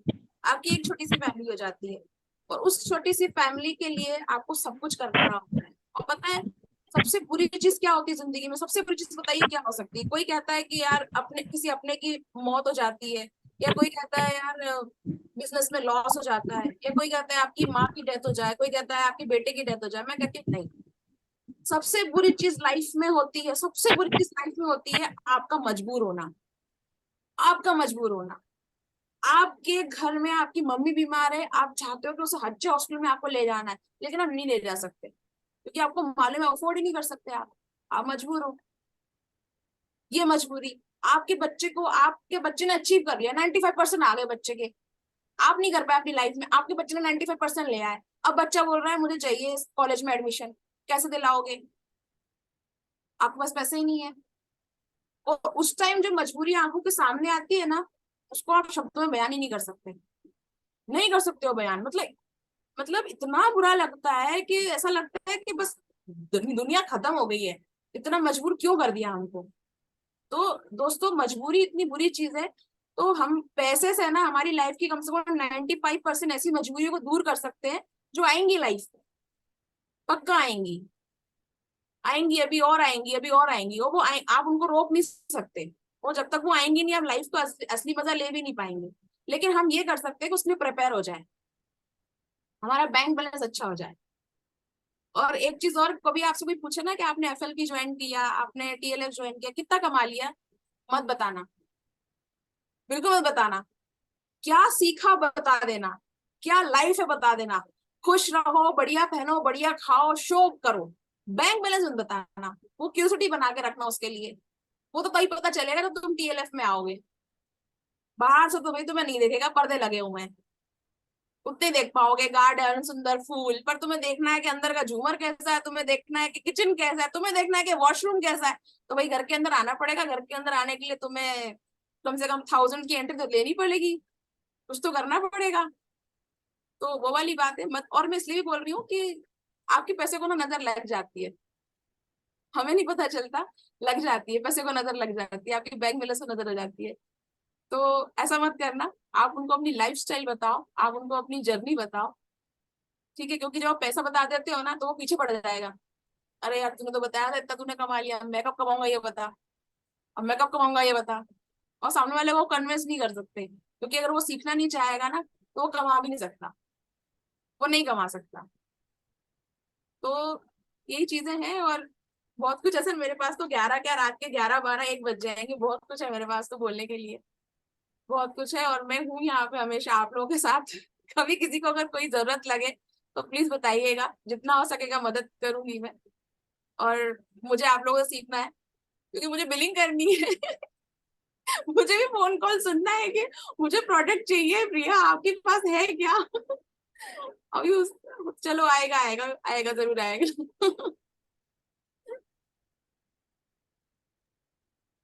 आपकी एक छोटी सी फैमिली हो जाती है, और उस छोटी सी फैमिली के लिए आपको सब कुछ करना होता है। और पता है सबसे बुरी चीज क्या होती है जिंदगी में? सबसे बुरी चीज बताइए क्या हो सकती है? कोई कहता है कि यार अपने किसी अपने की मौत हो जाती है, या कोई कहता है यार बिजनेस में लॉस हो जाता है, या कोई कहता है आपकी माँ की डेथ हो जाए, कोई कहता है आपके बेटे की डेथ हो जाए। मैं कहती हूँ नहीं, सबसे बुरी चीज लाइफ में होती है, सबसे बुरी चीज लाइफ में होती है आपका मजबूर होना। आपका मजबूर होना, आपके घर में आपकी मम्मी बीमार है, आप चाहते हो कि उसे हच्चे हॉस्पिटल में आपको ले जाना है, लेकिन आप नहीं ले जा सकते, क्योंकि आपको मालूम है अफोर्ड ही नहीं कर सकते आप मजबूर हो। ये मजबूरी, आपके बच्चे ने अचीव कर लिया, 95% आ गए बच्चे के, आप नहीं कर पाए अपनी लाइफ में, आपके बच्चे ने 95% ले आए। अब बच्चा बोल रहा है मुझे चाहिए इस कॉलेज में एडमिशन, कैसे दिलाओगे? आपके पास पैसे ही नहीं है। और उस टाइम जो मजबूरी आंखों के सामने आती है ना, उसको आप शब्दों में बयान ही नहीं कर सकते, नहीं कर सकते हो बयान। मतलब इतना बुरा लगता है कि ऐसा लगता है कि बस दुनिया खत्म हो गई है, इतना मजबूर क्यों कर दिया हमको। तो दोस्तों, मजबूरी इतनी बुरी चीज है। तो हम पैसे से ना हमारी लाइफ की कम से कम 95% ऐसी मजबूरियों को दूर कर सकते हैं जो आएंगी लाइफ में, पक्का आएंगी, आएंगी, अभी और आएंगी, अभी और आएंगी। और वो आप उनको रोक नहीं सकते, और जब तक वो आएंगी नहीं आप लाइफ को असली मजा ले भी नहीं पाएंगे। लेकिन हम ये कर सकते हैं कि उसमें प्रिपेयर हो जाए, हमारा बैंक बैलेंस अच्छा हो जाए। और एक चीज और, कभी आपसे कोई पूछे ना कि आपने एफएलपी ज्वाइन किया, आपने टीएलएफ ज्वाइन किया, कितना कमा लिया, मत बताना, बिल्कुल मत बताना। क्या सीखा बता देना, क्या लाइफ है बता देना। खुश रहो, बढ़िया पहनो, बढ़िया खाओ, शो करो, बैंक बैलेंस मत बताना। वो क्यूरियोसिटी बना के रखना उसके लिए। वो तो तभी पता चलेगा जब तुम टीएलएफ में आओगे। बाहर से तो भाई तुम्हें नहीं देखेगा, पर्दे लगे हुए हैं, उतने देख पाओगे, गार्डन, सुंदर फूल, पर तुम्हें देखना है कि अंदर का झूमर कैसा है, तुम्हें देखना है कि किचन कैसा है, तुम्हें देखना है कि वॉशरूम कैसा है। तो भाई घर के अंदर आना पड़ेगा। घर के अंदर आने के लिए तुम्हें कम से कम 1000 की एंट्री तो लेनी पड़ेगी, कुछ तो करना पड़ेगा। तो वो वाली बात है मत। और मैं इसलिए भी बोल रही हूँ कि आपके पैसे को ना नजर लग जाती है, हमें नहीं पता चलता, लग जाती है, पैसे को नजर लग जाती है, आपकी बैंक बैलेंस को नजर आ जाती है। तो ऐसा मत करना। आप उनको अपनी लाइफस्टाइल बताओ, आप उनको अपनी जर्नी बताओ, ठीक है। क्योंकि जब आप पैसा बता देते हो ना तो वो पीछे पड़ जाएगा। अरे यार तूने तो बताया था इतना तूने कमा लिया, मैं कब कमाऊंगा ये बता, अब मैं कब कमाऊंगा ये बता। और सामने वाले को कन्विंस नहीं कर सकते, क्योंकि अगर वो सीखना नहीं चाहेगा ना तो वो कमा भी नहीं सकता, वो नहीं कमा सकता। तो यही चीजें हैं। और बहुत कुछ ऐसे, मेरे पास तो 11 क्या, रात के 11, 12, 1 बज जाएंगे, बहुत कुछ है मेरे पास तो बोलने के लिए, बहुत कुछ है। और मैं हूँ यहाँ पे हमेशा आप लोगों के साथ। कभी किसी को अगर कोई जरूरत लगे तो प्लीज बताइएगा, जितना हो सकेगा मदद करूंगी मैं। और मुझे आप लोगों से सीखना है, क्योंकि मुझे बिलिंग करनी है। मुझे भी फोन कॉल सुनना है कि मुझे प्रोडक्ट चाहिए, प्रिया आपके पास है क्या। अभी चलो आएगा आएगा आएगा, जरूर आएगा।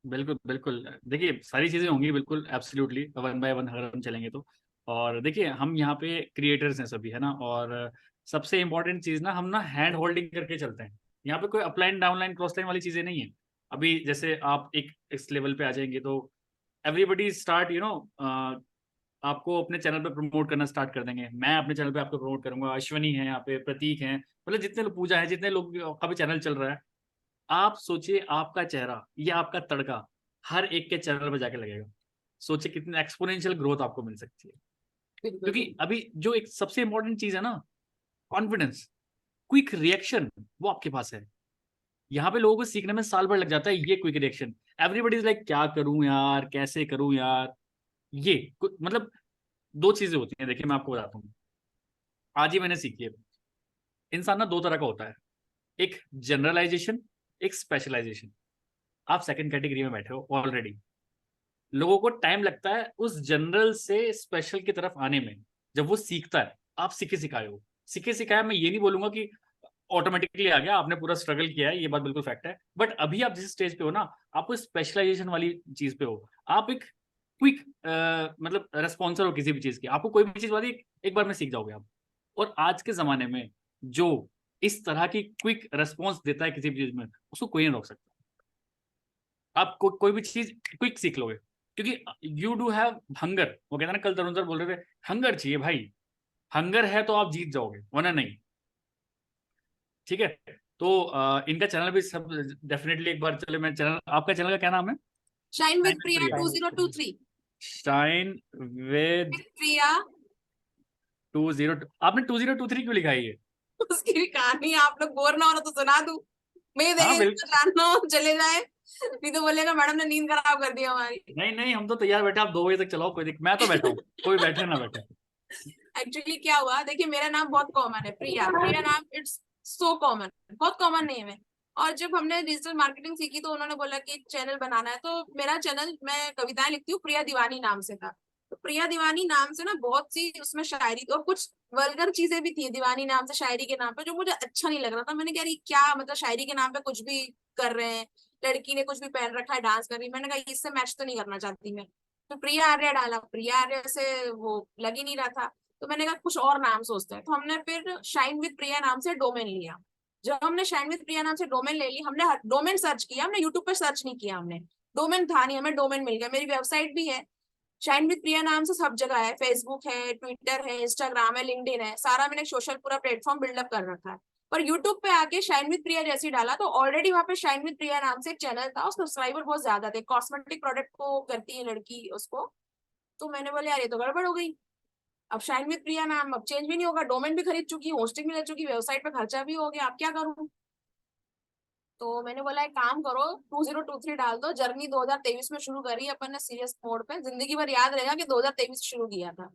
बिल्कुल बिल्कुल, देखिए सारी चीजें होंगी बिल्कुल एब्सोल्युटली, वन बाय वन अगर हम चलेंगे तो। और देखिए हम यहाँ पे क्रिएटर्स हैं सभी, है ना। और सबसे इंपॉर्टेंट चीज ना, हम ना हैंड होल्डिंग करके चलते हैं। यहाँ पे कोई अपलाइन डाउनलाइन क्रॉस लाइन वाली चीजें नहीं है। अभी जैसे आप एक इस लेवल पे आ जाएंगे तो एवरीबडी स्टार्ट आपको अपने चैनल पे प्रमोट करना स्टार्ट कर देंगे। मैं अपने चैनल पे आपको प्रमोट करूंगा, अश्वनी है यहाँ पे, प्रतीक है, मतलब जितने लोग, पूजा है, जितने लोग का भी चैनल चल रहा है। आप सोचिए आपका चेहरा या आपका तड़का हर एक के चैनल पे जाके लगेगा। सोचिए कितनी एक्सपोनेंशियल ग्रोथ आपको मिल सकती है। बिल्कुल क्योंकि अभी जो एक सबसे इंपॉर्टेंट चीज है ना, कॉन्फिडेंस, क्विक रिएक्शन, वो आपके पास है। यहाँ पे लोगों को सीखने में साल भर लग जाता है ये quick reaction. Everybody is like क्या करूं यार, कैसे करूं यार। ये मतलब दो चीजें होती हैं। देखिए मैं आपको बताता हूँ, आज ही मैंने सीखी है। इंसान ना दो तरह का होता है, एक जनरलाइजेशन, एक स्पेशलाइजेशन। आप सेकंड कैटेगरी में बैठे हो ऑलरेडी। लोगों को टाइम लगता है उस जनरल से स्पेशल की तरफ आने में। जब वो सीखता है, आप सीखे सिखाए हो, सीखे सिखाया, मैं ये नहीं बोलूंगा कि ऑटोमेटिकली आ गया, आपने पूरा स्ट्रगल किया है, ये बात बिल्कुल फैक्ट है। बट अभी आप जिस स्टेज पे हो ना, आपको स्पेशलाइजेशन वाली चीज पे हो। आप एक क्विक मतलब रेस्पॉन्सर हो किसी भी चीज की। आपको कोई भी चीज वाली एक बार में सीख जाओगे आप। और आज के जमाने में जो इस तरह की क्विक रेस्पॉन्स देता है किसी भी चीज में, उसको कोई नहीं रोक सकता। आप कोई भी चीज क्विक सीख लोगे, क्योंकि यू डू हैव हंगर। वो कहते हैं ना, कल तरुण सर बोल रहे थे हंगर चाहिए भाई, हंगर है तो आप जीत जाओगे, वरना नहीं। ठीक है। तो इनका चैनल भी सब डेफिनेटली एक बार चले। मैं चैनल, आपका चैनल का क्या नाम है? Shine with shine Priya Priya. 2023। Shine with Priya. 20। आपने 2023 क्यों लिखा है ये? उसकी भी कहानी आप लोग बोर ना हो तो सुना दूं, मैं हाँ देखे बिल्कुल। जानना हो चले जाए, नहीं तो बोलेगा मैडम ने नींद खराब कर दी हमारी। नहीं नहीं, हम तो तैयार बैठे, आप 2 बजे तक चलाओ, कोई दिक्कत, मैं तो बैठा हूँ, कोई बैठे ना बैठे। एक्चुअली क्या हुआ, देखिए मेरा नाम बहुत कॉमन है, प्रिया, प्रिया नाम इट्स सो कॉमन, बहुत कॉमन नेम है। और जब हमने डिजिटल मार्केटिंग सीखी तो उन्होंने बोला कि चैनल बनाना है, तो मेरा चैनल, मैं कविताएं लिखती हूँ, प्रिया दीवानी नाम से था। तो प्रिया दीवानी नाम से ना बहुत सी उसमें शायरी और कुछ वल्गर चीजें भी थी दीवानी नाम से, शायरी के नाम पे, जो मुझे अच्छा नहीं लग रहा था। मैंने कहा क्या मतलब शायरी के नाम पे कुछ भी कर रहे हैं, लड़की ने कुछ भी पहन रखा है, डांस कर रही, मैंने कहा इससे मैच तो नहीं करना चाहती मैं। तो प्रिया आर्या डाला, प्रिया आर्या से वो लग ही नहीं रहा था, तो मैंने कहा कुछ और नाम सोचते हैं। तो हमने फिर शाइन विद प्रिया नाम से डोमेन लिया। जब हमने शाइन विद प्रिया नाम से डोमेन ले ली, हमने डोमेन सर्च किया, हमने यूट्यूब पे सर्च नहीं किया, हमने डोमेन था नहीं, हमें डोमेन मिल गया। मेरी वेबसाइट भी है, शाइन विद प्रिया नाम से सब जगह है, फेसबुक है, ट्विटर है, इंस्टाग्राम है, लिंक्डइन है, सारा मैंने सोशल पूरा प्लेटफॉर्म बिल्डअप कर रखा है। पर यूट्यूब पे आके शाइन विद प्रिया जैसे ही डाला तो ऑलरेडी वहां पे शाइन विद प्रिया नाम से एक चैनल था, उसके सब्सक्राइबर बहुत ज्यादा थे, कॉस्मेटिक प्रोडक्ट को करती है लड़की उसको। तो मैंने बोला यार ये तो गड़बड़ हो गई, अब शाइन विद प्रिया नाम अब चेंज भी नहीं होगा, डोमेन भी खरीद चुकी, होस्टिंग भी ले चुकी, वेबसाइट पे खर्चा भी हो गया, अब क्या करूं। तो मैंने बोला एक काम करो 2023 डाल दो, जर्नी 2023 में शुरू करी अपन ने सीरियस मोड पे, जिंदगी भर याद रहेगा कि 2023 शुरू किया था।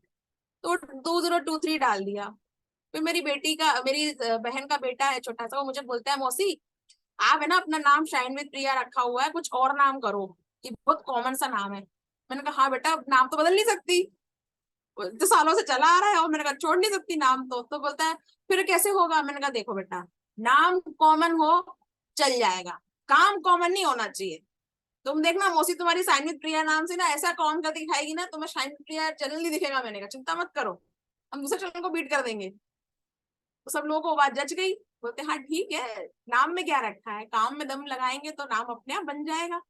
तो 2023 डाल दिया। फिर मेरी बेटी का, मेरी बहन का बेटा है छोटा सा, वो मुझे बोलता है मौसी आप है ना अपना नाम शाइन विद प्रिया रखा हुआ है, कुछ और नाम करो, ये बहुत कॉमन सा नाम है। मैंने कहा हाँ बेटा नाम तो बदल नहीं सकती, तो सालों से चला आ रहा है, और मैंने कहा छोड़ नहीं सकती नाम तो बोलता है फिर कैसे होगा। मैंने कहा देखो बेटा, नाम कॉमन हो चल जाएगा, काम कॉमन नहीं होना चाहिए। तुम देखना मौसी तुम्हारी शाइन विद प्रिया नाम से ना ऐसा कॉमन कर दिखाएगी ना, तुम्हें शाइन विद प्रिया चैनल नहीं दिखेगा। मैंने कहा चिंता मत करो, हम दूसरे चैनल को बीट कर देंगे। तो सब लोगों को बात जच गई, बोलते हाँ ठीक है, नाम में क्या रखा है, काम में दम लगाएंगे तो नाम अपने आप बन जाएगा।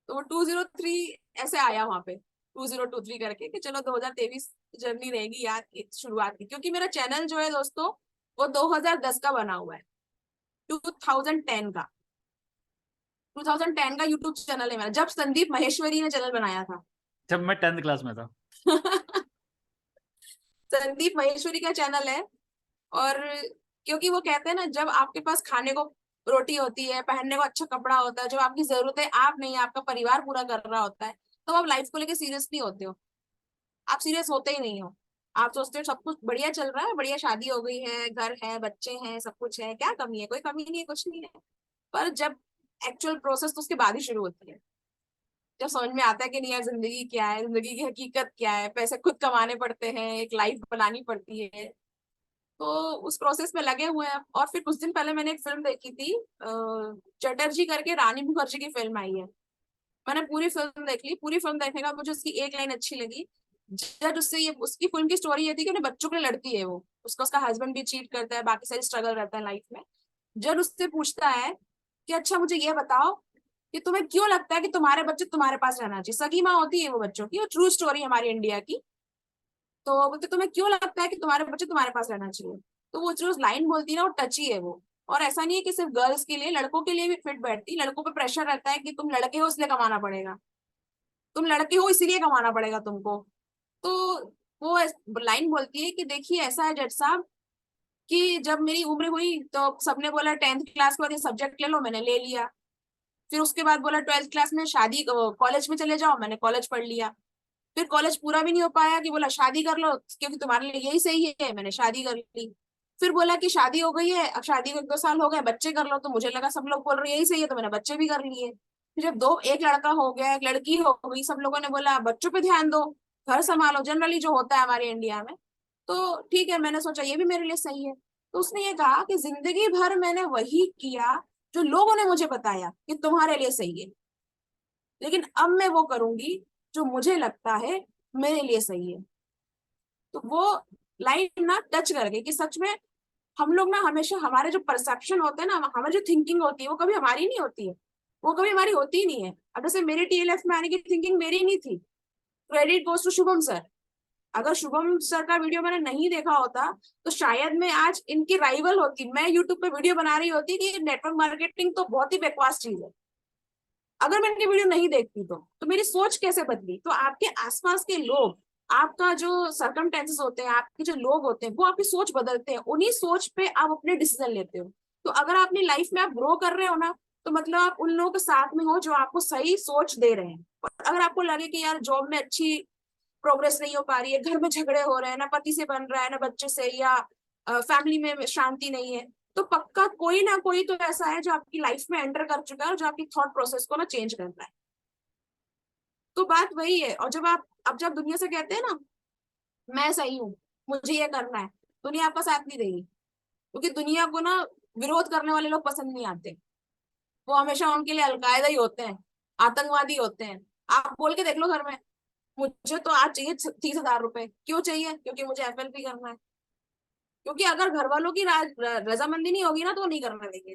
तो वो 203 ऐसे आया वहां पे, 2023 करके, कि चलो 2023 जर्नी रहेगी याद की शुरुआत की। क्योंकि मेरा चैनल जो है दोस्तों वो 2010 का बना हुआ है, 2010 का 2010 का यूट्यूब चैनल है मेरा, जब संदीप महेश्वरी ने चैनल बनाया था। जब मैं 10th क्लास में था। संदीप महेश्वरी का चैनल है। और क्योंकि वो कहते हैं ना, जब आपके पास खाने को रोटी होती है, पहनने को अच्छा कपड़ा होता है, जब आपकी जरूरतें आप नहीं आपका परिवार पूरा कर रहा होता है, तो आप लाइफ को लेकर सीरियस नहीं होते हो, आप सीरियस होते ही नहीं हो। आप सोचते हो सब कुछ बढ़िया चल रहा है, बढ़िया शादी हो गई है, घर है, बच्चे हैं, सब कुछ है, क्या कमी है, कोई कमी नहीं है, कुछ नहीं है। पर जब एक्चुअल प्रोसेस तो उसके बाद ही शुरू होती है, जब समझ में आता है कि नहीं यार जिंदगी क्या है, जिंदगी की हकीकत क्या है, पैसे खुद कमाने पड़ते हैं, एक लाइफ बनानी पड़ती है। तो उस प्रोसेस में लगे हुए हैं। और फिर कुछ दिन पहले मैंने एक फिल्म देखी थी, चटर्जी करके, रानी मुखर्जी की फिल्म आई है, मैंने पूरी फिल्म देख ली। पूरी फिल्म देखने का मुझे उसकी एक लाइन अच्छी लगी, जब उससे ये उसकी फिल्म की स्टोरी ये थी कि अपने बच्चों के लिए लड़ती है वो, उसका उसका हस्बैंड भी चीट करता है, बाकी सारी स्ट्रगल रहता है लाइफ में। जब उससे पूछता है कि अच्छा मुझे ये बताओ कि तुम्हें क्यों लगता है कि तुम्हारे बच्चे तुम्हारे पास रहना चाहिए, सगी माँ होती है वो बच्चों की, वो ट्रू स्टोरी हमारी इंडिया की। तो बोलते तुम्हें क्यों लगता है कि तुम्हारे बच्चे तुम्हारे पास रहना चाहिए। तो वो जो लाइन बोलती है ना वो टची है वो। और ऐसा नहीं है कि सिर्फ गर्ल्स के लिए, लड़कों के लिए भी फिट बैठती। लड़कों पे प्रेशर रहता है कि तुम लड़के हो इसलिए कमाना पड़ेगा, तुम लड़के हो इसीलिए कमाना पड़ेगा तुमको। तो वो लाइन बोलती है कि देखिए ऐसा है जज साहब, कि जब मेरी उम्र हुई तो सबने बोला 10th क्लास के बाद ये सब्जेक्ट ले लो, मैंने ले लिया। फिर उसके बाद बोला 12th क्लास में शादी कॉलेज में चले जाओ, मैंने कॉलेज पढ़ लिया। फिर कॉलेज पूरा भी नहीं हो पाया कि बोला शादी कर लो क्योंकि तुम्हारे लिए यही सही है, मैंने शादी कर ली। फिर बोला कि शादी हो गई है, अब शादी को 1-2 साल हो गए, बच्चे कर लो, तो मुझे लगा सब लोग बोल रहे यही सही है, तो मैंने बच्चे भी कर लिए। फिर जब एक लड़का हो गया, एक लड़की हो गई, सब लोगों ने बोला बच्चों पे ध्यान दो, घर संभालो, जनरली जो होता है हमारे इंडिया में। तो ठीक है, मैंने सोचा ये भी मेरे लिए सही है। तो उसने ये कहा कि जिंदगी भर मैंने वही किया जो लोगों ने मुझे बताया कि तुम्हारे लिए सही है, लेकिन अब मैं वो करूंगी जो मुझे लगता है मेरे लिए सही है। तो वो लाइन ना टच कर गई कि सच में हम लोग ना हमेशा, हमारे जो परसेप्शन होते हैं ना, हमारी जो थिंकिंग होती है वो कभी हमारी नहीं होती है, वो कभी हमारी होती ही नहीं है। अब जैसे मेरे TLF में आने की थिंकिंग मेरी नहीं थी, credit goes to Shubham sir. अगर शुभम सर का वीडियो मैंने नहीं देखा होता तो शायद मैं आज इनकी राइवल होती, मैं यूट्यूब पे वीडियो बना रही होती कि नेटवर्क मार्केटिंग तो बहुत ही बकवास चीज है। अगर मैं इनकी वीडियो नहीं देखती तो मेरी सोच कैसे बदली। तो आपके आसपास के लोग, आपका जो सर्कमटेंसेस होते हैं, आपके जो लोग होते हैं, वो आपकी सोच बदलते हैं, उन्हीं सोच पे आप अपने डिसीजन लेते हो। तो अगर आप अपनी लाइफ में आप ग्रो कर रहे हो ना, तो मतलब आप उन लोगों के साथ में हो जो आपको सही सोच दे रहे हैं। और अगर आपको लगे कि यार जॉब में अच्छी प्रोग्रेस नहीं हो पा रही है, घर में झगड़े हो रहे हैं, ना पति से बन रहा है, ना बच्चे से, या फैमिली में शांति नहीं है, तो पक्का कोई ना कोई तो ऐसा है जो आपकी लाइफ में एंटर कर चुका है और जो आपकी थॉट प्रोसेस को ना चेंज कर रहा है। तो बात वही है। और जब आप, अब जब दुनिया से कहते हैं ना मैं सही हूँ, मुझे ये करना है, दुनिया आपका साथ नहीं देगी, क्योंकि दुनिया को ना विरोध करने वाले लोग पसंद नहीं आते। वो हमेशा उनके लिए अलकायदा ही होते हैं, आतंकवादी होते हैं। आप बोल के देख लो घर में, मुझे तो आज चाहिए 30,000 रुपए। क्यों चाहिए? क्योंकि मुझे FLP करना है। क्योंकि अगर घर वालों की रजामंदी नहीं होगी ना तो वो नहीं करने देंगे।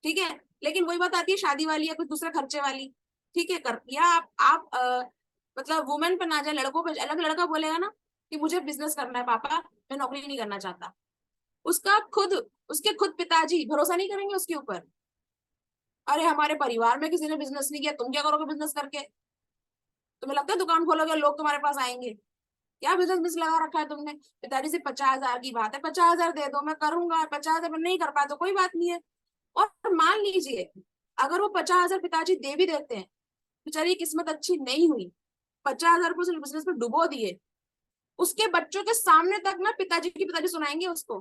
ठीक है, लेकिन वही बात आती है शादी वाली या कुछ दूसरे खर्चे वाली। ठीक है, कर या आप मतलब वुमेन पे ना जाए, लड़कों पे। अलग लड़का बोलेगा ना कि मुझे बिजनेस करना है पापा, मैं नौकरी नहीं करना चाहता, उसका खुद उसके खुद पिताजी भरोसा नहीं करेंगे उसके ऊपर। अरे हमारे परिवार में किसी ने बिजनेस नहीं किया, तुम क्या करोगे बिजनेस करके? तुम्हें लगता है दुकान खोलोगे लोग तुम्हारे पास आएंगे? क्या बिजनेस बिजनेस लगा रखा है तुमने? पिताजी से 50,000 की बात है, 50,000 दे दो, मैं करूंगा। 50,000 में नहीं कर पाए तो कोई बात नहीं है। और मान लीजिए अगर वो 50,000 पिताजी दे भी देते हैं, बेचारी किस्मत अच्छी नहीं हुई, 50,000 को उसने बिजनेस में डुबो दिए, उसके बच्चों के सामने तक ना पिताजी की पिताजी सुनाएंगे उसको,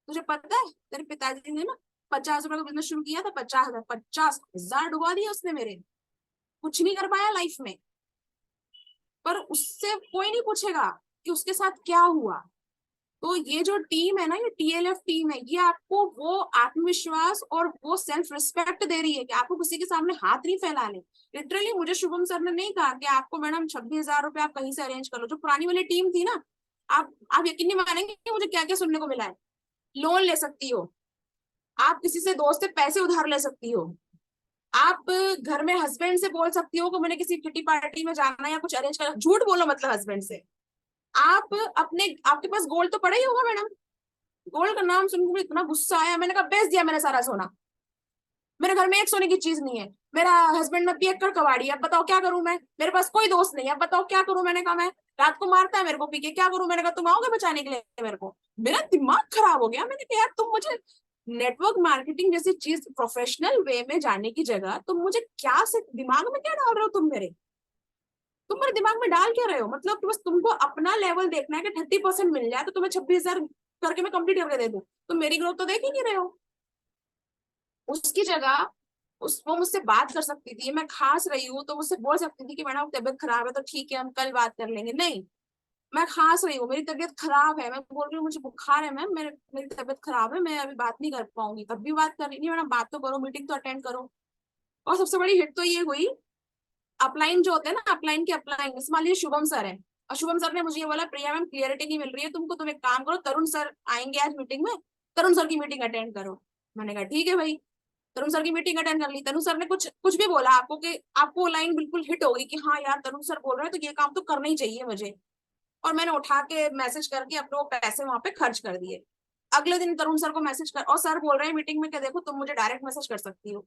तुझे पता है तेरे पिताजी ने ना 50 रुपए का बिजनेस शुरू किया था, 50,000 डुबा दिया उसने मेरे, कुछ नहीं कर पाया लाइफ में। पर उससे कोई नहीं पूछेगा कि उसके साथ क्या हुआ। तो ये जो टीम है ना, ये TLF टीम है, ये आपको वो आत्मविश्वास और वो सेल्फ रिस्पेक्ट दे रही है कि आपको किसी के सामने हाथ नहीं फैलाने। लिटरली मुझे शुभम सर ने नहीं कहा कि आपको मैडम 26,000 रुपए आप कहीं से अरेंज कर लो। जो पुरानी वाली टीम थी ना, आप यकीन नहीं मानेंगे कि मुझे क्या क्या सुनने को मिला है। लोन ले सकती हो आप, किसी से दोस्त से पैसे उधार ले सकती हो आप, घर में हस्बैंड से बोल सकती हो कि मैंने किसी किटी पार्टी में जाना है या कुछ अरेंज करना। झूठ बोलो मतलब हस्बैंड से। आप अपने, आपके पास गोल्ड तो पड़ा ही होगा मैडम। गोल्ड का नाम सुनकर मुझे इतना गुस्सा आया, मैंने कहा बेच दिया मैंने सारा सोना। मेरे घर में एक सोने की चीज नहीं है। मेरा हस्बैंड में पियक्कड़ कबाड़ी है, अब बताओ क्या करूं मैं? मेरे पास कोई दोस्त नहीं है, अब बताओ क्या करूं? मैंने कहा मैं, रात को मारता है मेरे को पी के, क्या करूं? मैंने कहा तुम आओगे बचाने के लिए मेरे को? मेरा दिमाग खराब हो गया। मैंने कहा यार तुम मुझे नेटवर्क मार्केटिंग जैसी चीज प्रोफेशनल वे में जाने की जगह तुम मुझे क्या से दिमाग में क्या डाल रहे हो? तुम मेरे दिमाग में डाल क्या रहे हो? मतलब कि बस तुमको अपना लेवल देखना है कि 30% मिल जाए तो तुम्हें 26,000 करके मैं कंप्लीट करके दे दूं। तुम मेरी ग्रोथ तो देख ही नहीं रहे हो। उसकी जगह वो मुझसे बात कर सकती थी, मैं खांस रही हूँ तो मुझसे बोल सकती थी कि मैडम तबीयत खराब है तो ठीक है हम कल बात कर लेंगे। नहीं, मैं खांस रही हूँ, मेरी तबीयत खराब है, मैं बोल रही हूँ मुझे बुखार है मैम, मेरी तबीयत खराब है, मैं अभी बात नहीं कर पाऊंगी। तब भी बात कर रही नहीं मैडम, बात तो करो, मीटिंग तो अटेंड करो। और सबसे बड़ी हिट तो ये हुई, अपलाइन जो होते हैं ना, अपलाइन के अपलाइन, मान लीजिए शुभम सर है और शुभम सर ने मुझे ये बोला प्रिया मैम क्लियरिटी नहीं मिल रही है तुमको, तुम एक काम करो, तरुण सर आएंगे आज मीटिंग में, तरुण सर की मीटिंग अटेंड करो। मैंने कहा ठीक है भाई, तरुण सर की मीटिंग अटेंड कर ली। तरुण सर ने कुछ कुछ भी बोला आपको कि आपको लाइन बिल्कुल हिट होगी कि हाँ यार तरुण सर बोल रहे हैं तो ये काम तो करना ही चाहिए मुझे। और मैंने उठा के मैसेज करके अपने वो पैसे वहां पे खर्च कर दिए। अगले दिन तरुण सर को मैसेज कर, और सर बोल रहे हैं मीटिंग में कि देखो तुम मुझे डायरेक्ट मैसेज कर सकती हो।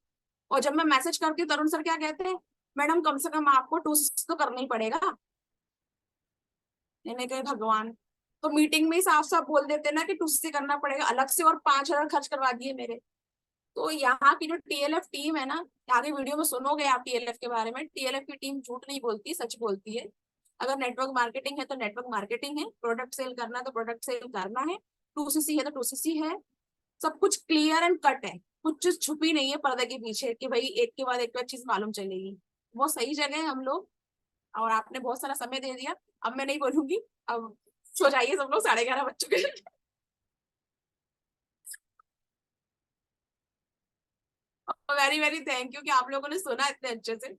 और जब मैं मैसेज करती हूँ तरुण सर क्या कहते हैं, मैडम कम से कम आपको 2 तो करना ही पड़ेगा। मैंने कहा भगवान, तो मीटिंग में ही साफ साफ बोल देते ना कि 2 करना पड़ेगा अलग से, और 5,000 खर्च करवा दिए मेरे। तो यहाँ की जो TLF टीम है ना, आगे वीडियो में सुनोगे आप TLF के बारे में, TLF की टीम झूठ नहीं बोलती, सच बोलती है। अगर नेटवर्क मार्केटिंग है तो नेटवर्क मार्केटिंग है, प्रोडक्ट सेल करना है तो प्रोडक्ट सेल करना है, 2CC है तो 2CC है। सब कुछ क्लियर एंड कट है, कुछ चीज छुपी नहीं है पर्दे के पीछे कि भाई एक के बाद एक चीज मालूम चलेगी। वो सही जगह है हम लोग। और आपने बहुत सारा समय दे दिया, अब मैं नहीं बोलूंगी। अब सो जाइए सब लोग, 11:30 बज चुके हैं। वेरी वेरी थैंक यू कि आप लोगों ने सुना इतने अच्छे से।